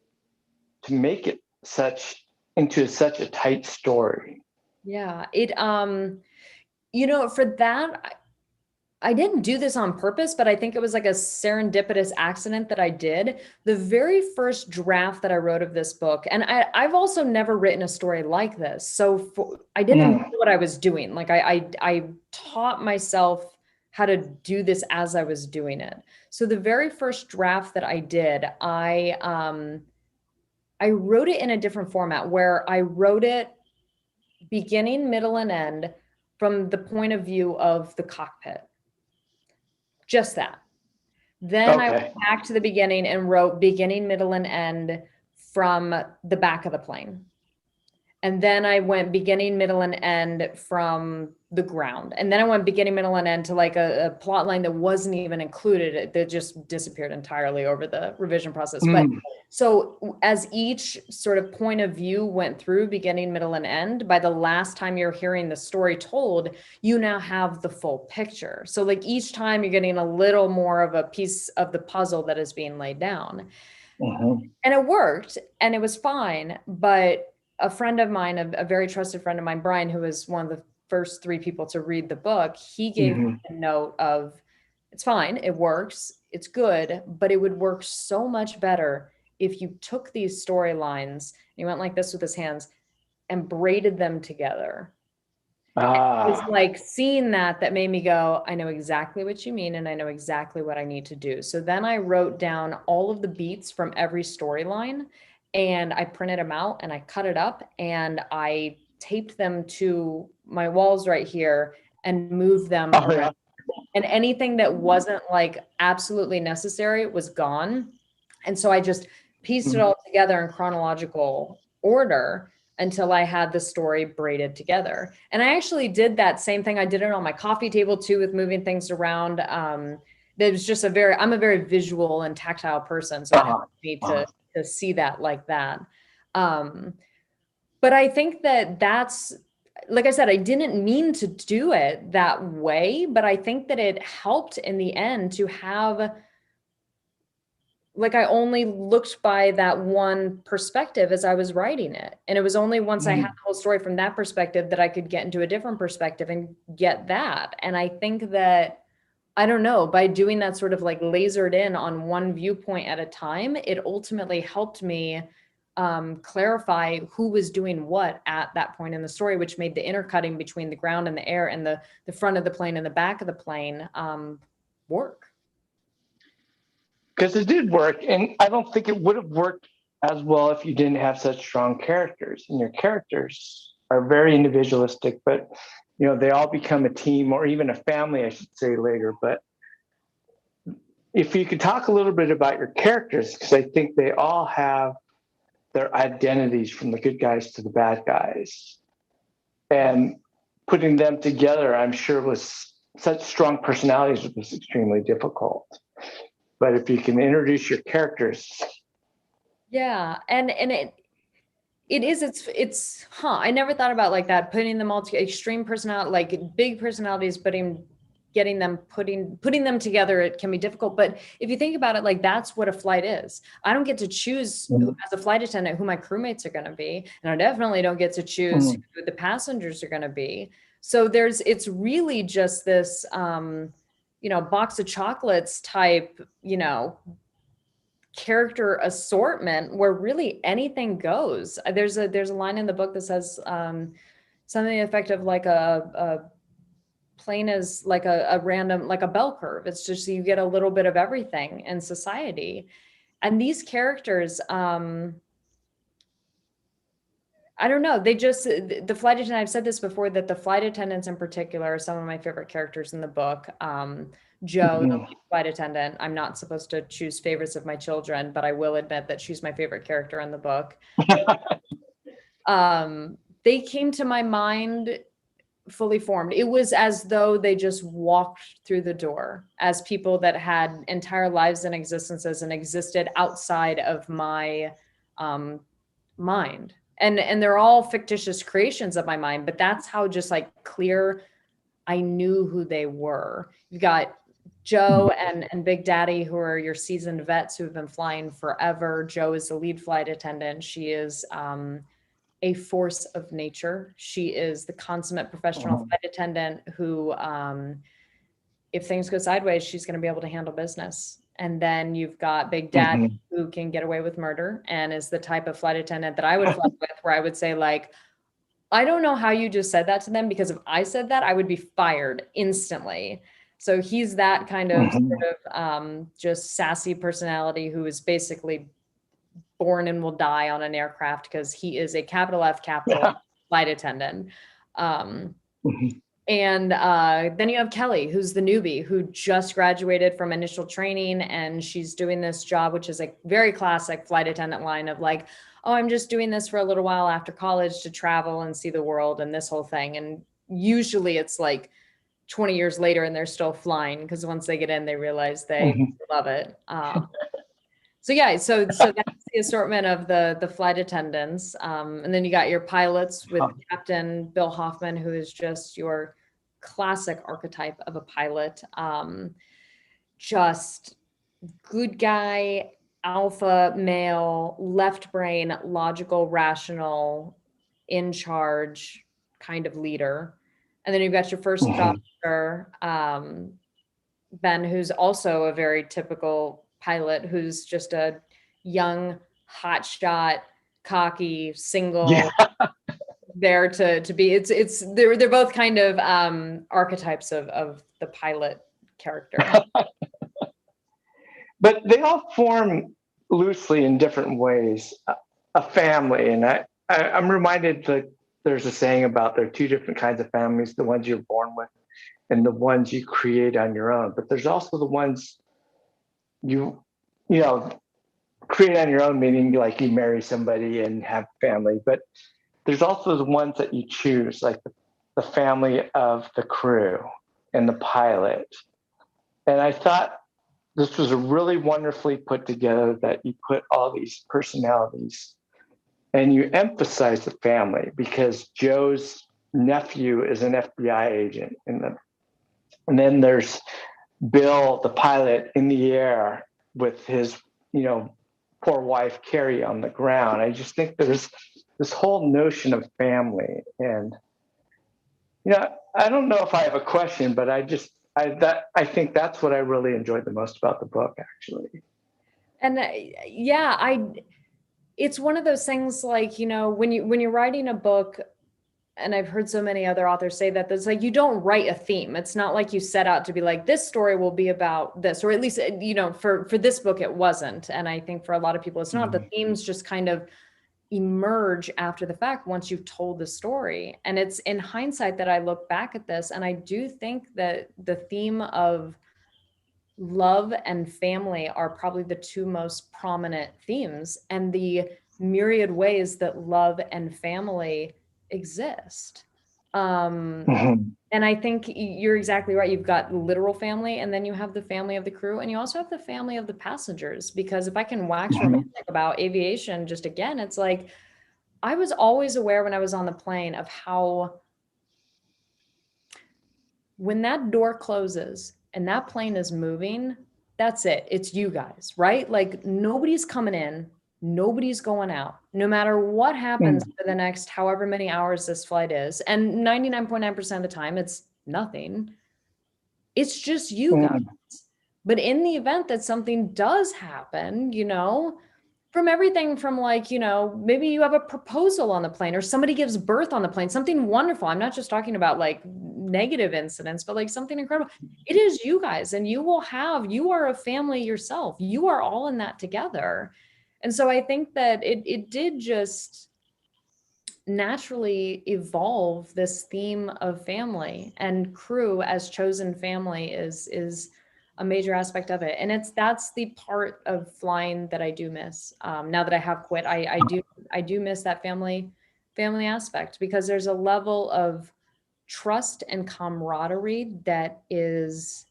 to make it into such a tight story? Yeah, it for that, I didn't do this on purpose, but I think it was like a serendipitous accident that I did. The very first draft that I wrote of this book, and I've also never written a story like this, so I didn't know what I was doing. Like I taught myself how to do this as I was doing it. So the very first draft that I did, I wrote it in a different format where I wrote it beginning, middle, and end from the point of view of the cockpit. Just that. Then I went back to the beginning and wrote beginning, middle, and end from the back of the plane. And then I went beginning, middle, and end from the ground. And then I went beginning, middle, and end to like a plot line that wasn't even included. That just disappeared entirely over the revision process. But so as each sort of point of view went through beginning, middle, and end, by the last time you're hearing the story told, you now have the full picture. So like each time you're getting a little more of a piece of the puzzle that is being laid down. And it worked and it was fine. But a friend of mine, a very trusted friend of mine, Brian, who was one of the first 3 people to read the book, he gave me a note of, it's fine, it works, it's good, but it would work so much better if you took these storylines, he went like this with his hands, and braided them together. It was like seeing that made me go, I know exactly what you mean, and I know exactly what I need to do. So then I wrote down all of the beats from every storyline, and I printed them out and I cut it up and I taped them to my walls right here and moved them around. And anything that wasn't like absolutely necessary was gone. And so I just pieced it all together in chronological order until I had the story braided together. And I actually did that same thing. I did it on my coffee table too, with moving things around. There's just I'm a very visual and tactile person. So it helped me to see that like that. But I think that's, like I said, I didn't mean to do it that way, but I think that it helped in the end to have, like, I only looked by that one perspective as I was writing it. And it was only once I had the whole story from that perspective that I could get into a different perspective and get that. And I think that I don't know, by doing that sort of like lasered in on one viewpoint at a time, it ultimately helped me clarify who was doing what at that point in the story, which made the intercutting between the ground and the air and the front of the plane and the back of the plane work. Because it did work, and I don't think it would have worked as well if you didn't have such strong characters. And your characters are very individualistic, but they all become a team or even a family, I should say later. But if you could talk a little bit about your characters, because I think they all have their identities from the good guys to the bad guys. And putting them together, I'm sure was such strong personalities was extremely difficult. But if you can introduce your characters. Yeah. And it's I never thought about like that, putting them all together, extreme personality, like big personalities, but putting them together, it can be difficult. But if you think about it, like that's what a flight is. I don't get to choose as a flight attendant who my crewmates are going to be, and I definitely don't get to choose who the passengers are going to be. So it's really just this box of chocolates type character assortment where really anything goes. There's a line in the book that says something to the effect of like a plane is like a random, like a bell curve. It's just, you get a little bit of everything in society. And these characters, I don't know, the flight attendant, I've said this before, that the flight attendants in particular are some of my favorite characters in the book. Joe, the lead flight attendant, I'm not supposed to choose favorites of my children, but I will admit that she's my favorite character in the book. They came to my mind fully formed. It was as though they just walked through the door as people that had entire lives and existences and existed outside of my mind. And they're all fictitious creations of my mind, but that's how just like clear I knew who they were. You've got Joe and Big Daddy, who are your seasoned vets who have been flying forever. Joe is the lead flight attendant. She is a force of nature. She is the consummate professional flight attendant who, if things go sideways, she's going to be able to handle business. And then you've got Big Daddy who can get away with murder and is the type of flight attendant that I would fly with, where I would say like, I don't know how you just said that to them, because if I said that, I would be fired instantly. So he's that kind of sort of just sassy personality who is basically born and will die on an aircraft because he is a capital F capital flight attendant. And then you have Kelly, who's the newbie who just graduated from initial training, and she's doing this job, which is a very classic flight attendant line of like, oh, I'm just doing this for a little while after college to travel and see the world and this whole thing. And usually it's like 20 years later and they're still flying, because once they get in, they realize they love it. So that's the assortment of the flight attendants. And then you got your pilots with Captain Bill Hoffman, who is just your classic archetype of a pilot. Just good guy, alpha male, left brain, logical, rational, in charge kind of leader. And then you've got your first officer, Ben, who's also a very typical pilot, who's just a young, hotshot, cocky, single, there to be. They're both kind of archetypes of the pilot character. But they all form loosely in different ways a family. And I'm reminded that there's a saying about there are two different kinds of families: the ones you're born with and the ones you create on your own. But there's also the ones you create on your own, meaning like you marry somebody and have family. But there's also the ones that you choose, like the family of the crew and the pilot. And I thought this was a really wonderfully put together, that you put all these personalities and you emphasize the family, because Joe's nephew is an FBI agent. And then there's Bill, the pilot, in the air with his, poor wife, Carrie, on the ground. I just think there's this whole notion of family. And, I don't know if I have a question, but I I think that's what I really enjoyed the most about the book, actually. And yeah, it's one of those things like, when you're writing a book, and I've heard so many other authors say that, that's like, you don't write a theme. It's not like you set out to be like, this story will be about this, or at least, for this book, it wasn't. And I think for a lot of people, it's not. The themes just kind of emerge after the fact once you've told the story. And it's in hindsight that I look back at this, and I do think that the theme of love and family are probably the two most prominent themes, and the myriad ways that love and family exist. And I think you're exactly right. You've got literal family, and then you have the family of the crew, and you also have the family of the passengers. Because if I can wax romantic about aviation, just again, it's like, I was always aware when I was on the plane of how, when that door closes and that plane is moving, that's it. It's you guys, right? Like, nobody's coming in, nobody's going out, no matter what happens for the next however many hours this flight is. And 99.9% of the time, it's nothing. It's just you guys. But in the event that something does happen, from everything from like, maybe you have a proposal on the plane, or somebody gives birth on the plane, something wonderful. I'm not just talking about like negative incidents, but like something incredible. It is you guys, and you are a family yourself. You are all in that together. And so I think that it did just naturally evolve this theme of family, and crew as chosen family is a major aspect of it. And that's the part of flying that I do miss. Now that I have quit, I do miss that family aspect, because there's a level of trust and camaraderie that is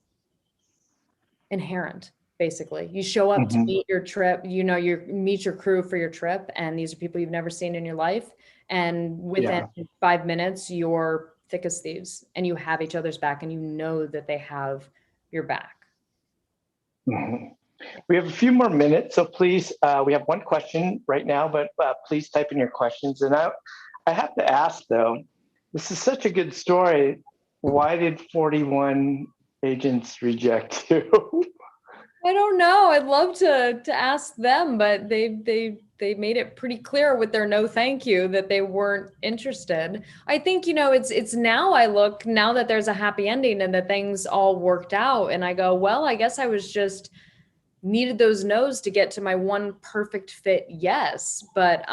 inherent. Basically, you show up to meet your trip, you meet your crew for your trip, and these are people you've never seen in your life. And within 5 minutes, you're thick as thieves, and you have each other's back, and you know that they have your back. We have a few more minutes, so please, we have one question right now, but please type in your questions. And I have to ask, though, this is such a good story. Why did 41 agents reject you? I don't know. I'd love to ask them, but they made it pretty clear with their no thank you that they weren't interested. I think, it's now now that there's a happy ending and that things all worked out, and I go, well, I guess I was just needed those no's to get to my one perfect fit yes. But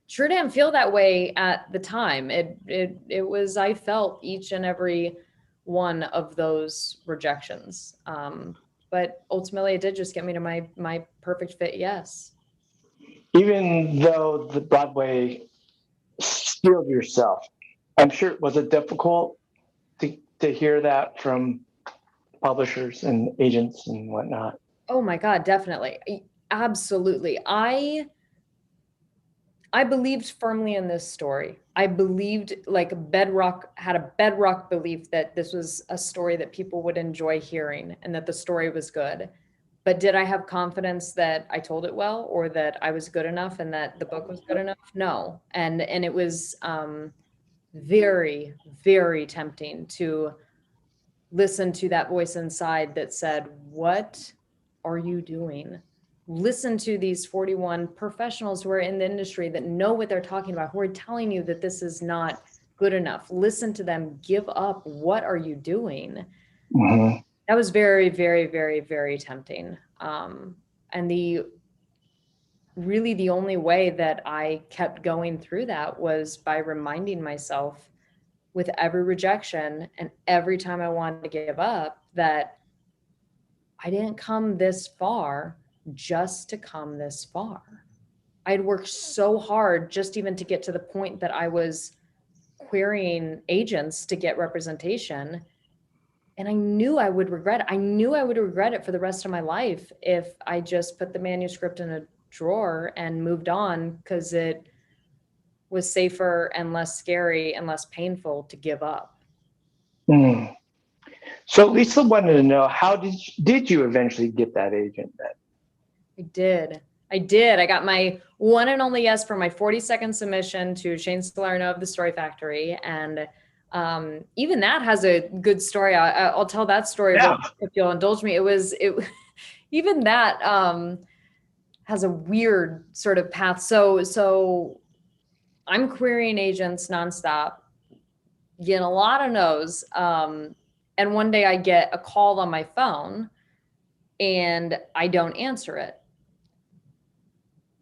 sure didn't feel that way at the time. It was, I felt each and every one of those rejections. But ultimately, it did just get me to my perfect fit yes. Even though the Broadway steeled yourself, I'm sure, was it difficult to hear that from publishers and agents and whatnot? Oh my God, definitely. Absolutely. I believed firmly in this story. I believed had a bedrock belief that this was a story that people would enjoy hearing, and that the story was good. But did I have confidence that I told it well, or that I was good enough and that the book was good enough? No. And it was very, very tempting to listen to that voice inside that said, what are you doing? Listen to these 41 professionals who are in the industry that know what they're talking about, who are telling you that this is not good enough. Listen to them. Give up. What are you doing? That was very, very, very, very tempting. And the only way that I kept going through that was by reminding myself with every rejection and every time I wanted to give up that I didn't come this far just to come this far. I'd worked so hard just even to get to the point that I was querying agents to get representation. And I knew I would regret it. I knew I would regret it for the rest of my life if I just put the manuscript in a drawer and moved on, because it was safer and less scary and less painful to give up. So Lisa wanted to know, how did you eventually get that agent then? I did. I got my one and only yes for my 42nd submission to Shane Salerno of the Story Factory. And Even that has a good story. I'll tell that story Yeah. if you'll indulge me. Even that has a weird sort of path. So I'm querying agents nonstop, getting a lot of no's. And one day I get a call on my phone and I don't answer it.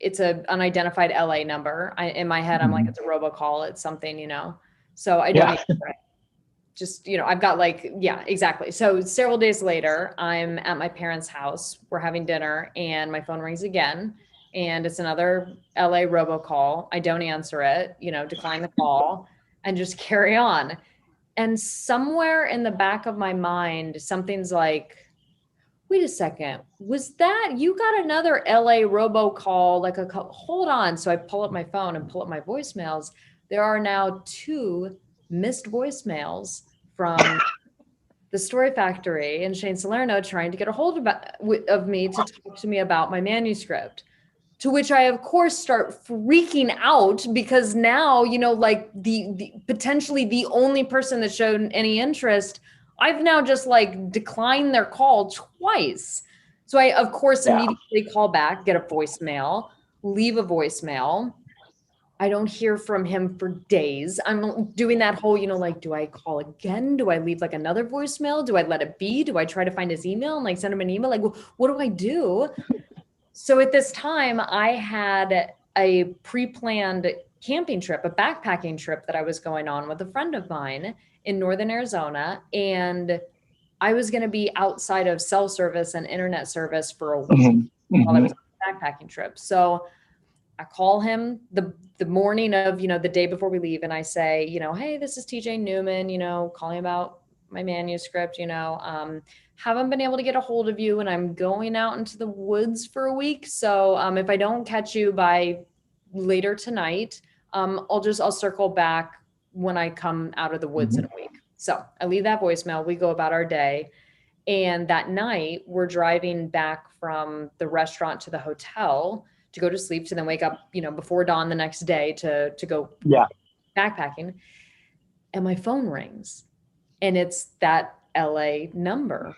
It's an unidentified LA number. In my head, I'm like, it's a robocall. It's something, so I don't answer it. Just, I've got yeah, exactly. So several days later, I'm at my parents' house. We're having dinner and my phone rings again. And it's another LA robocall. I don't answer it, decline the call and just carry on. And somewhere in the back of my mind, something's like, wait a second, was that, you got another LA robocall, hold on. So I pull up my phone and pull up my voicemails. There are now 2 missed voicemails from the Story Factory and Shane Salerno trying to get a hold of me to talk to me about my manuscript. To which I, of course, start freaking out because now, the potentially the only person that showed any interest, I've now just declined their call twice. So I, of course, immediately call back, get a voicemail, leave a voicemail. I don't hear from him for days. I'm doing that whole, do I call again? Do I leave another voicemail? Do I let it be? Do I try to find his email and send him an email? What do I do? So at this time, I had a pre-planned camping trip, a backpacking trip that I was going on with a friend of mine in Northern Arizona. And I was going to be outside of cell service and internet service for a week while I was on a backpacking trip. So I call him the morning of, the day before we leave. And I say, hey, this is TJ Newman, calling about my manuscript, haven't been able to get a hold of you and I'm going out into the woods for a week. So if I don't catch you by later tonight, I'll circle back when I come out of the woods in a week. So I leave that voicemail, we go about our day. And that night we're driving back from the restaurant to the hotel to go to sleep, to then wake up, before dawn the next day to go backpacking. And my phone rings and it's that LA number.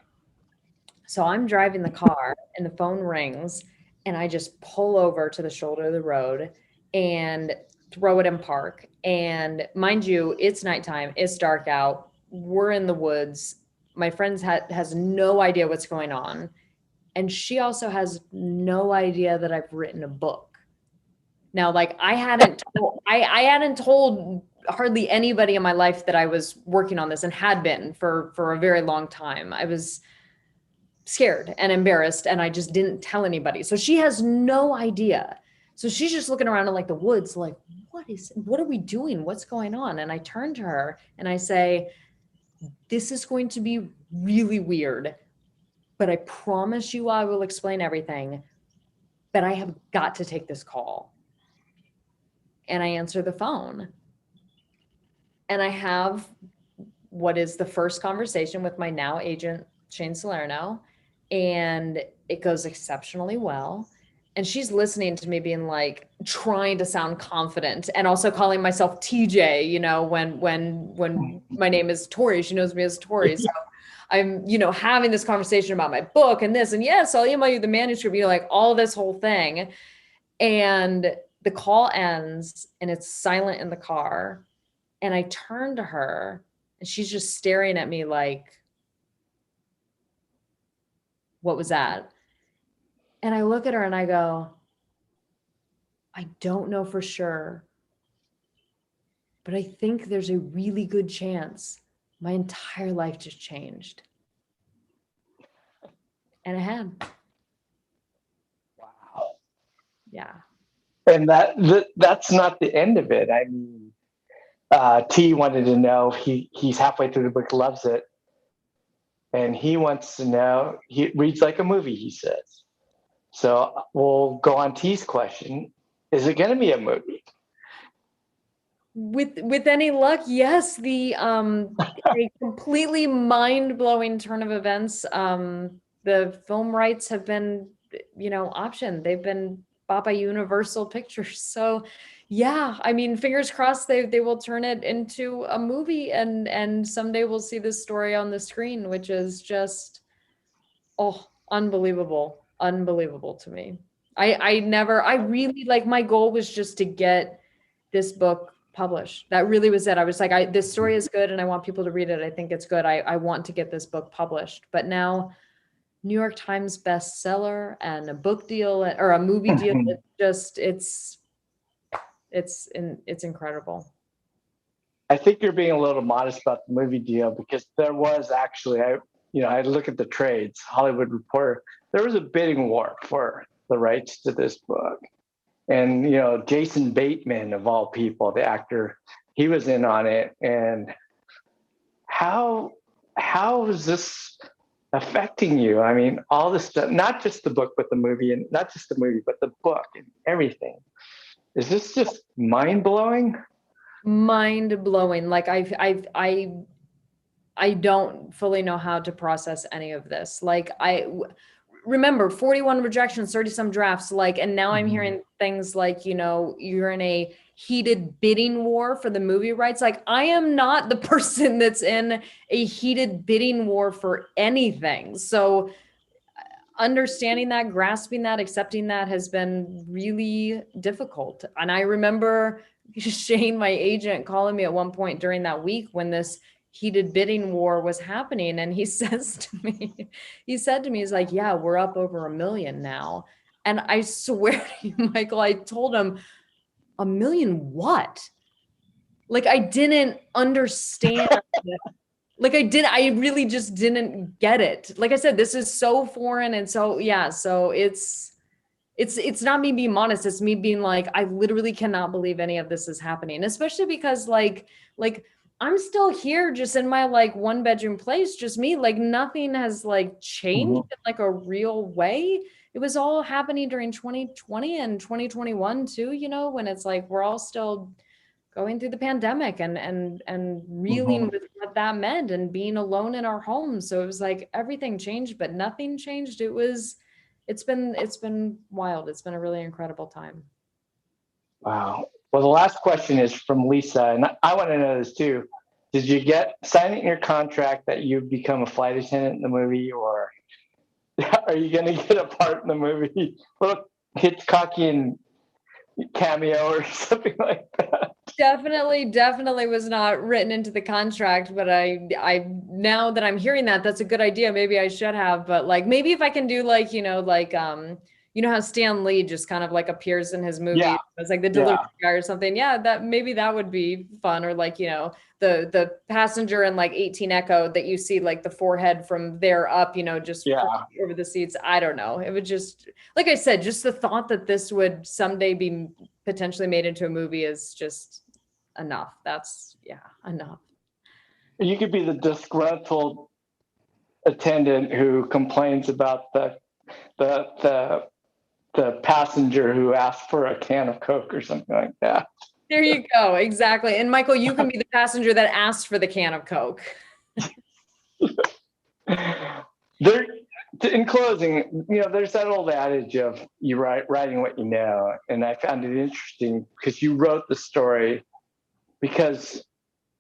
So I'm driving the car and the phone rings and I just pull over to the shoulder of the road and throw it in park. And mind you, it's nighttime, it's dark out, we're in the woods. My friend has no idea what's going on. And she also has no idea that I've written a book. Now, I hadn't told hardly anybody in my life that I was working on this and had been for a very long time. I was scared and embarrassed and I just didn't tell anybody. So she has no idea. So she's just looking around in the woods, what are we doing? What's going on? And I turn to her and I say, this is going to be really weird, but I promise you I will explain everything, but I have got to take this call. And I answer the phone and I have what is the first conversation with my now agent, Shane Salerno, and it goes exceptionally well. And she's listening to me being trying to sound confident and also calling myself TJ, when my name is Tori, she knows me as Tori. So I'm, having this conversation about my book and this, and yes, I'll email you the manuscript, all this whole thing. And the call ends and it's silent in the car. And I turn to her and she's just staring at me what was that? And I look at her and I go, I don't know for sure, but I think there's a really good chance my entire life just changed. And it had. Wow. Yeah. And that's not the end of it. I mean, T wanted to know, he's halfway through the book, loves it. And he wants to know, he reads like a movie, he says. So we'll go on T's question. Is it going to be a movie? With any luck, yes. The a completely mind-blowing turn of events. The film rights have been, optioned. They've been bought by Universal Pictures. So Yeah, I mean, fingers crossed they will turn it into a movie, and someday we'll see this story on the screen, which is just, oh, unbelievable, unbelievable to me. I really, like, my goal was just to get this book published. That really was it. I was like, this story is good and I want people to read it. I think it's good. I want to get this book published. But now, New York Times bestseller and a book deal or a movie deal, Mhm. it's just, it's incredible. I think you're being a little modest about the movie deal because there was actually, I look at the trades, Hollywood Reporter, there was a bidding war for the rights to this book. And, Jason Bateman, of all people, the actor, he was in on it. And how is this affecting you? I mean, all this stuff, not just the book, but the movie, and not just the movie, but the book and everything. Is this just mind blowing? Mind blowing. Like I don't fully know how to process any of this. Like remember 41 rejections, 30 some drafts, like, and now I'm hearing things like, you're in a heated bidding war for the movie rights. Like, I am not the person that's in a heated bidding war for anything. So understanding that, grasping that, accepting that has been really difficult. And I remember Shane, my agent, calling me at one point during that week when this heated bidding war was happening. And he says to me, he said to me, he's like, yeah, we're up over 1 million now. And I swear to you, Michael, I told him, 1 million what? Like, I didn't understand. Like, I really just didn't get it. Like I said, this is so foreign. And so, yeah, so it's not me being modest. It's me being like, I literally cannot believe any of this is happening, especially because like I'm still here just in my like 1 bedroom place, just me, like nothing has like changed Mhm. in like a real way. It was all happening during 2020 and 2021 too, when it's like, we're all still going through the pandemic and reeling Mhm. with what that meant and being alone in our homes. So it was like everything changed, but nothing changed. It's been wild. It's been a really incredible time. Wow. Well, the last question is from Lisa, and I want to know this too. Did you sign it in your contract that you become a flight attendant in the movie, or are you going to get a part in the movie? Look, Hitchcockian cameo or something like that. Definitely was not written into the contract, but I now that I'm hearing that, that's a good idea. Maybe I should have, but like maybe if I can do like, how Stan Lee just kind of like appears in his movie Yeah, as like the delivery yeah, guy or something. Yeah, that would be fun. Or like, the passenger in like 18 Echo that you see like the forehead from there up, just yeah. over the seats. I don't know. It would just, like I said, just the thought that this would someday be potentially made into a movie is just enough. That's, yeah, enough. You could be the disgruntled attendant who complains about the the the passenger who asked for a can of Coke or something like that. There you go. Exactly. And Michael, you can be the passenger that asked for the can of Coke. There, in closing, there's that old adage of you writing what you know, and I found it interesting because you wrote the story because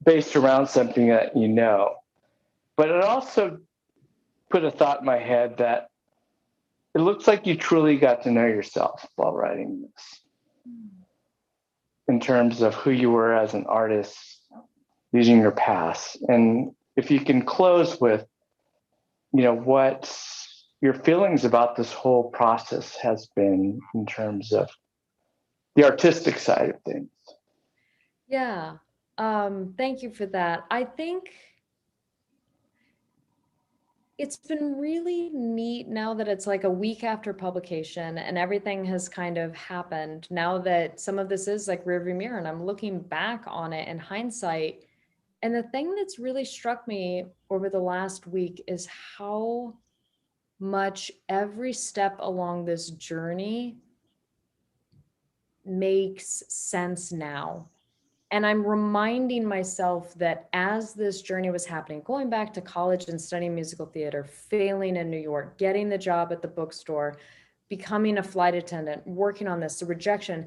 based around something that you know, but it also put a thought in my head that it looks like you truly got to know yourself while writing this, in terms of who you were as an artist, using your past, and if you can close with what your feelings about this whole process has been in terms of the artistic side of things. Yeah. Thank you for that. I think it's been really neat now that it's like a week after publication and everything has kind of happened. Now that some of this is like rearview mirror and I'm looking back on it in hindsight. And the thing that's really struck me over the last week is how much every step along this journey makes sense now. And I'm reminding myself that as this journey was happening, going back to college and studying musical theater, failing in New York, getting the job at the bookstore, becoming a flight attendant, working on this, the rejection,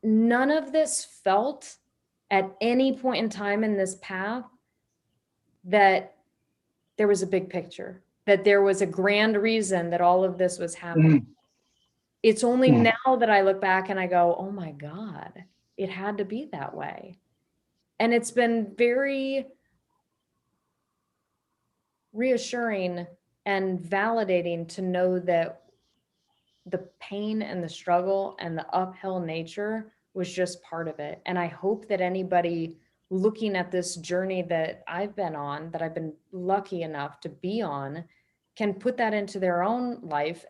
none of this felt at any point in time in this path that there was a big picture, that there was a grand reason that all of this was happening. Mm, It's only mm, now that I look back and I go, oh my God, it had to be that way. And it's been very reassuring and validating to know that the pain and the struggle and the uphill nature was just part of it. And I hope that anybody looking at this journey that I've been on, that I've been lucky enough to be on, can put that into their own life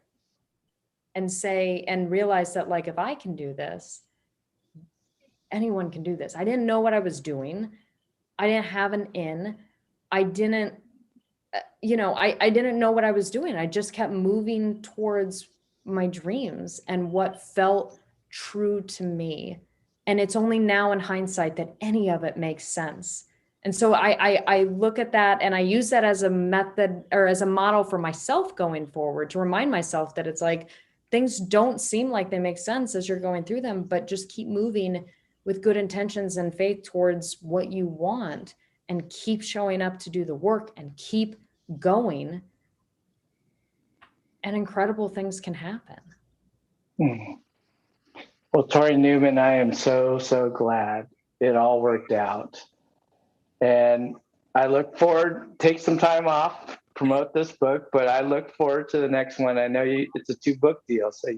and say, and realize that, like, if I can do this, anyone can do this. I didn't know what I was doing. I didn't have an in. I didn't, I didn't know what I was doing. I just kept moving towards my dreams and what felt true to me. And it's only now in hindsight that any of it makes sense. And so I look at that and I use that as a method or as a model for myself going forward to remind myself that it's like things don't seem like they make sense as you're going through them, but just keep moving with good intentions and faith towards what you want and keep showing up to do the work and keep going, and incredible things can happen. mm. Well, Tori Newman, I am so glad it all worked out. And I look forward, take some time off, promote this book, but I look forward to the next one. I know it's a 2-book deal, so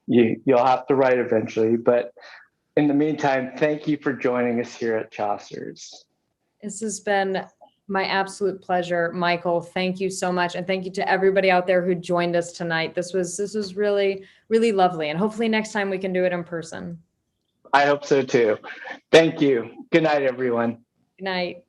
you'll have to write eventually. But in the meantime, thank you for joining us here at Chaucer's. This has been my absolute pleasure, Michael. Thank you so much. And thank you to everybody out there who joined us tonight. This was really, really lovely. And hopefully next time we can do it in person. I hope so too. Thank you. Good night, everyone. Good night.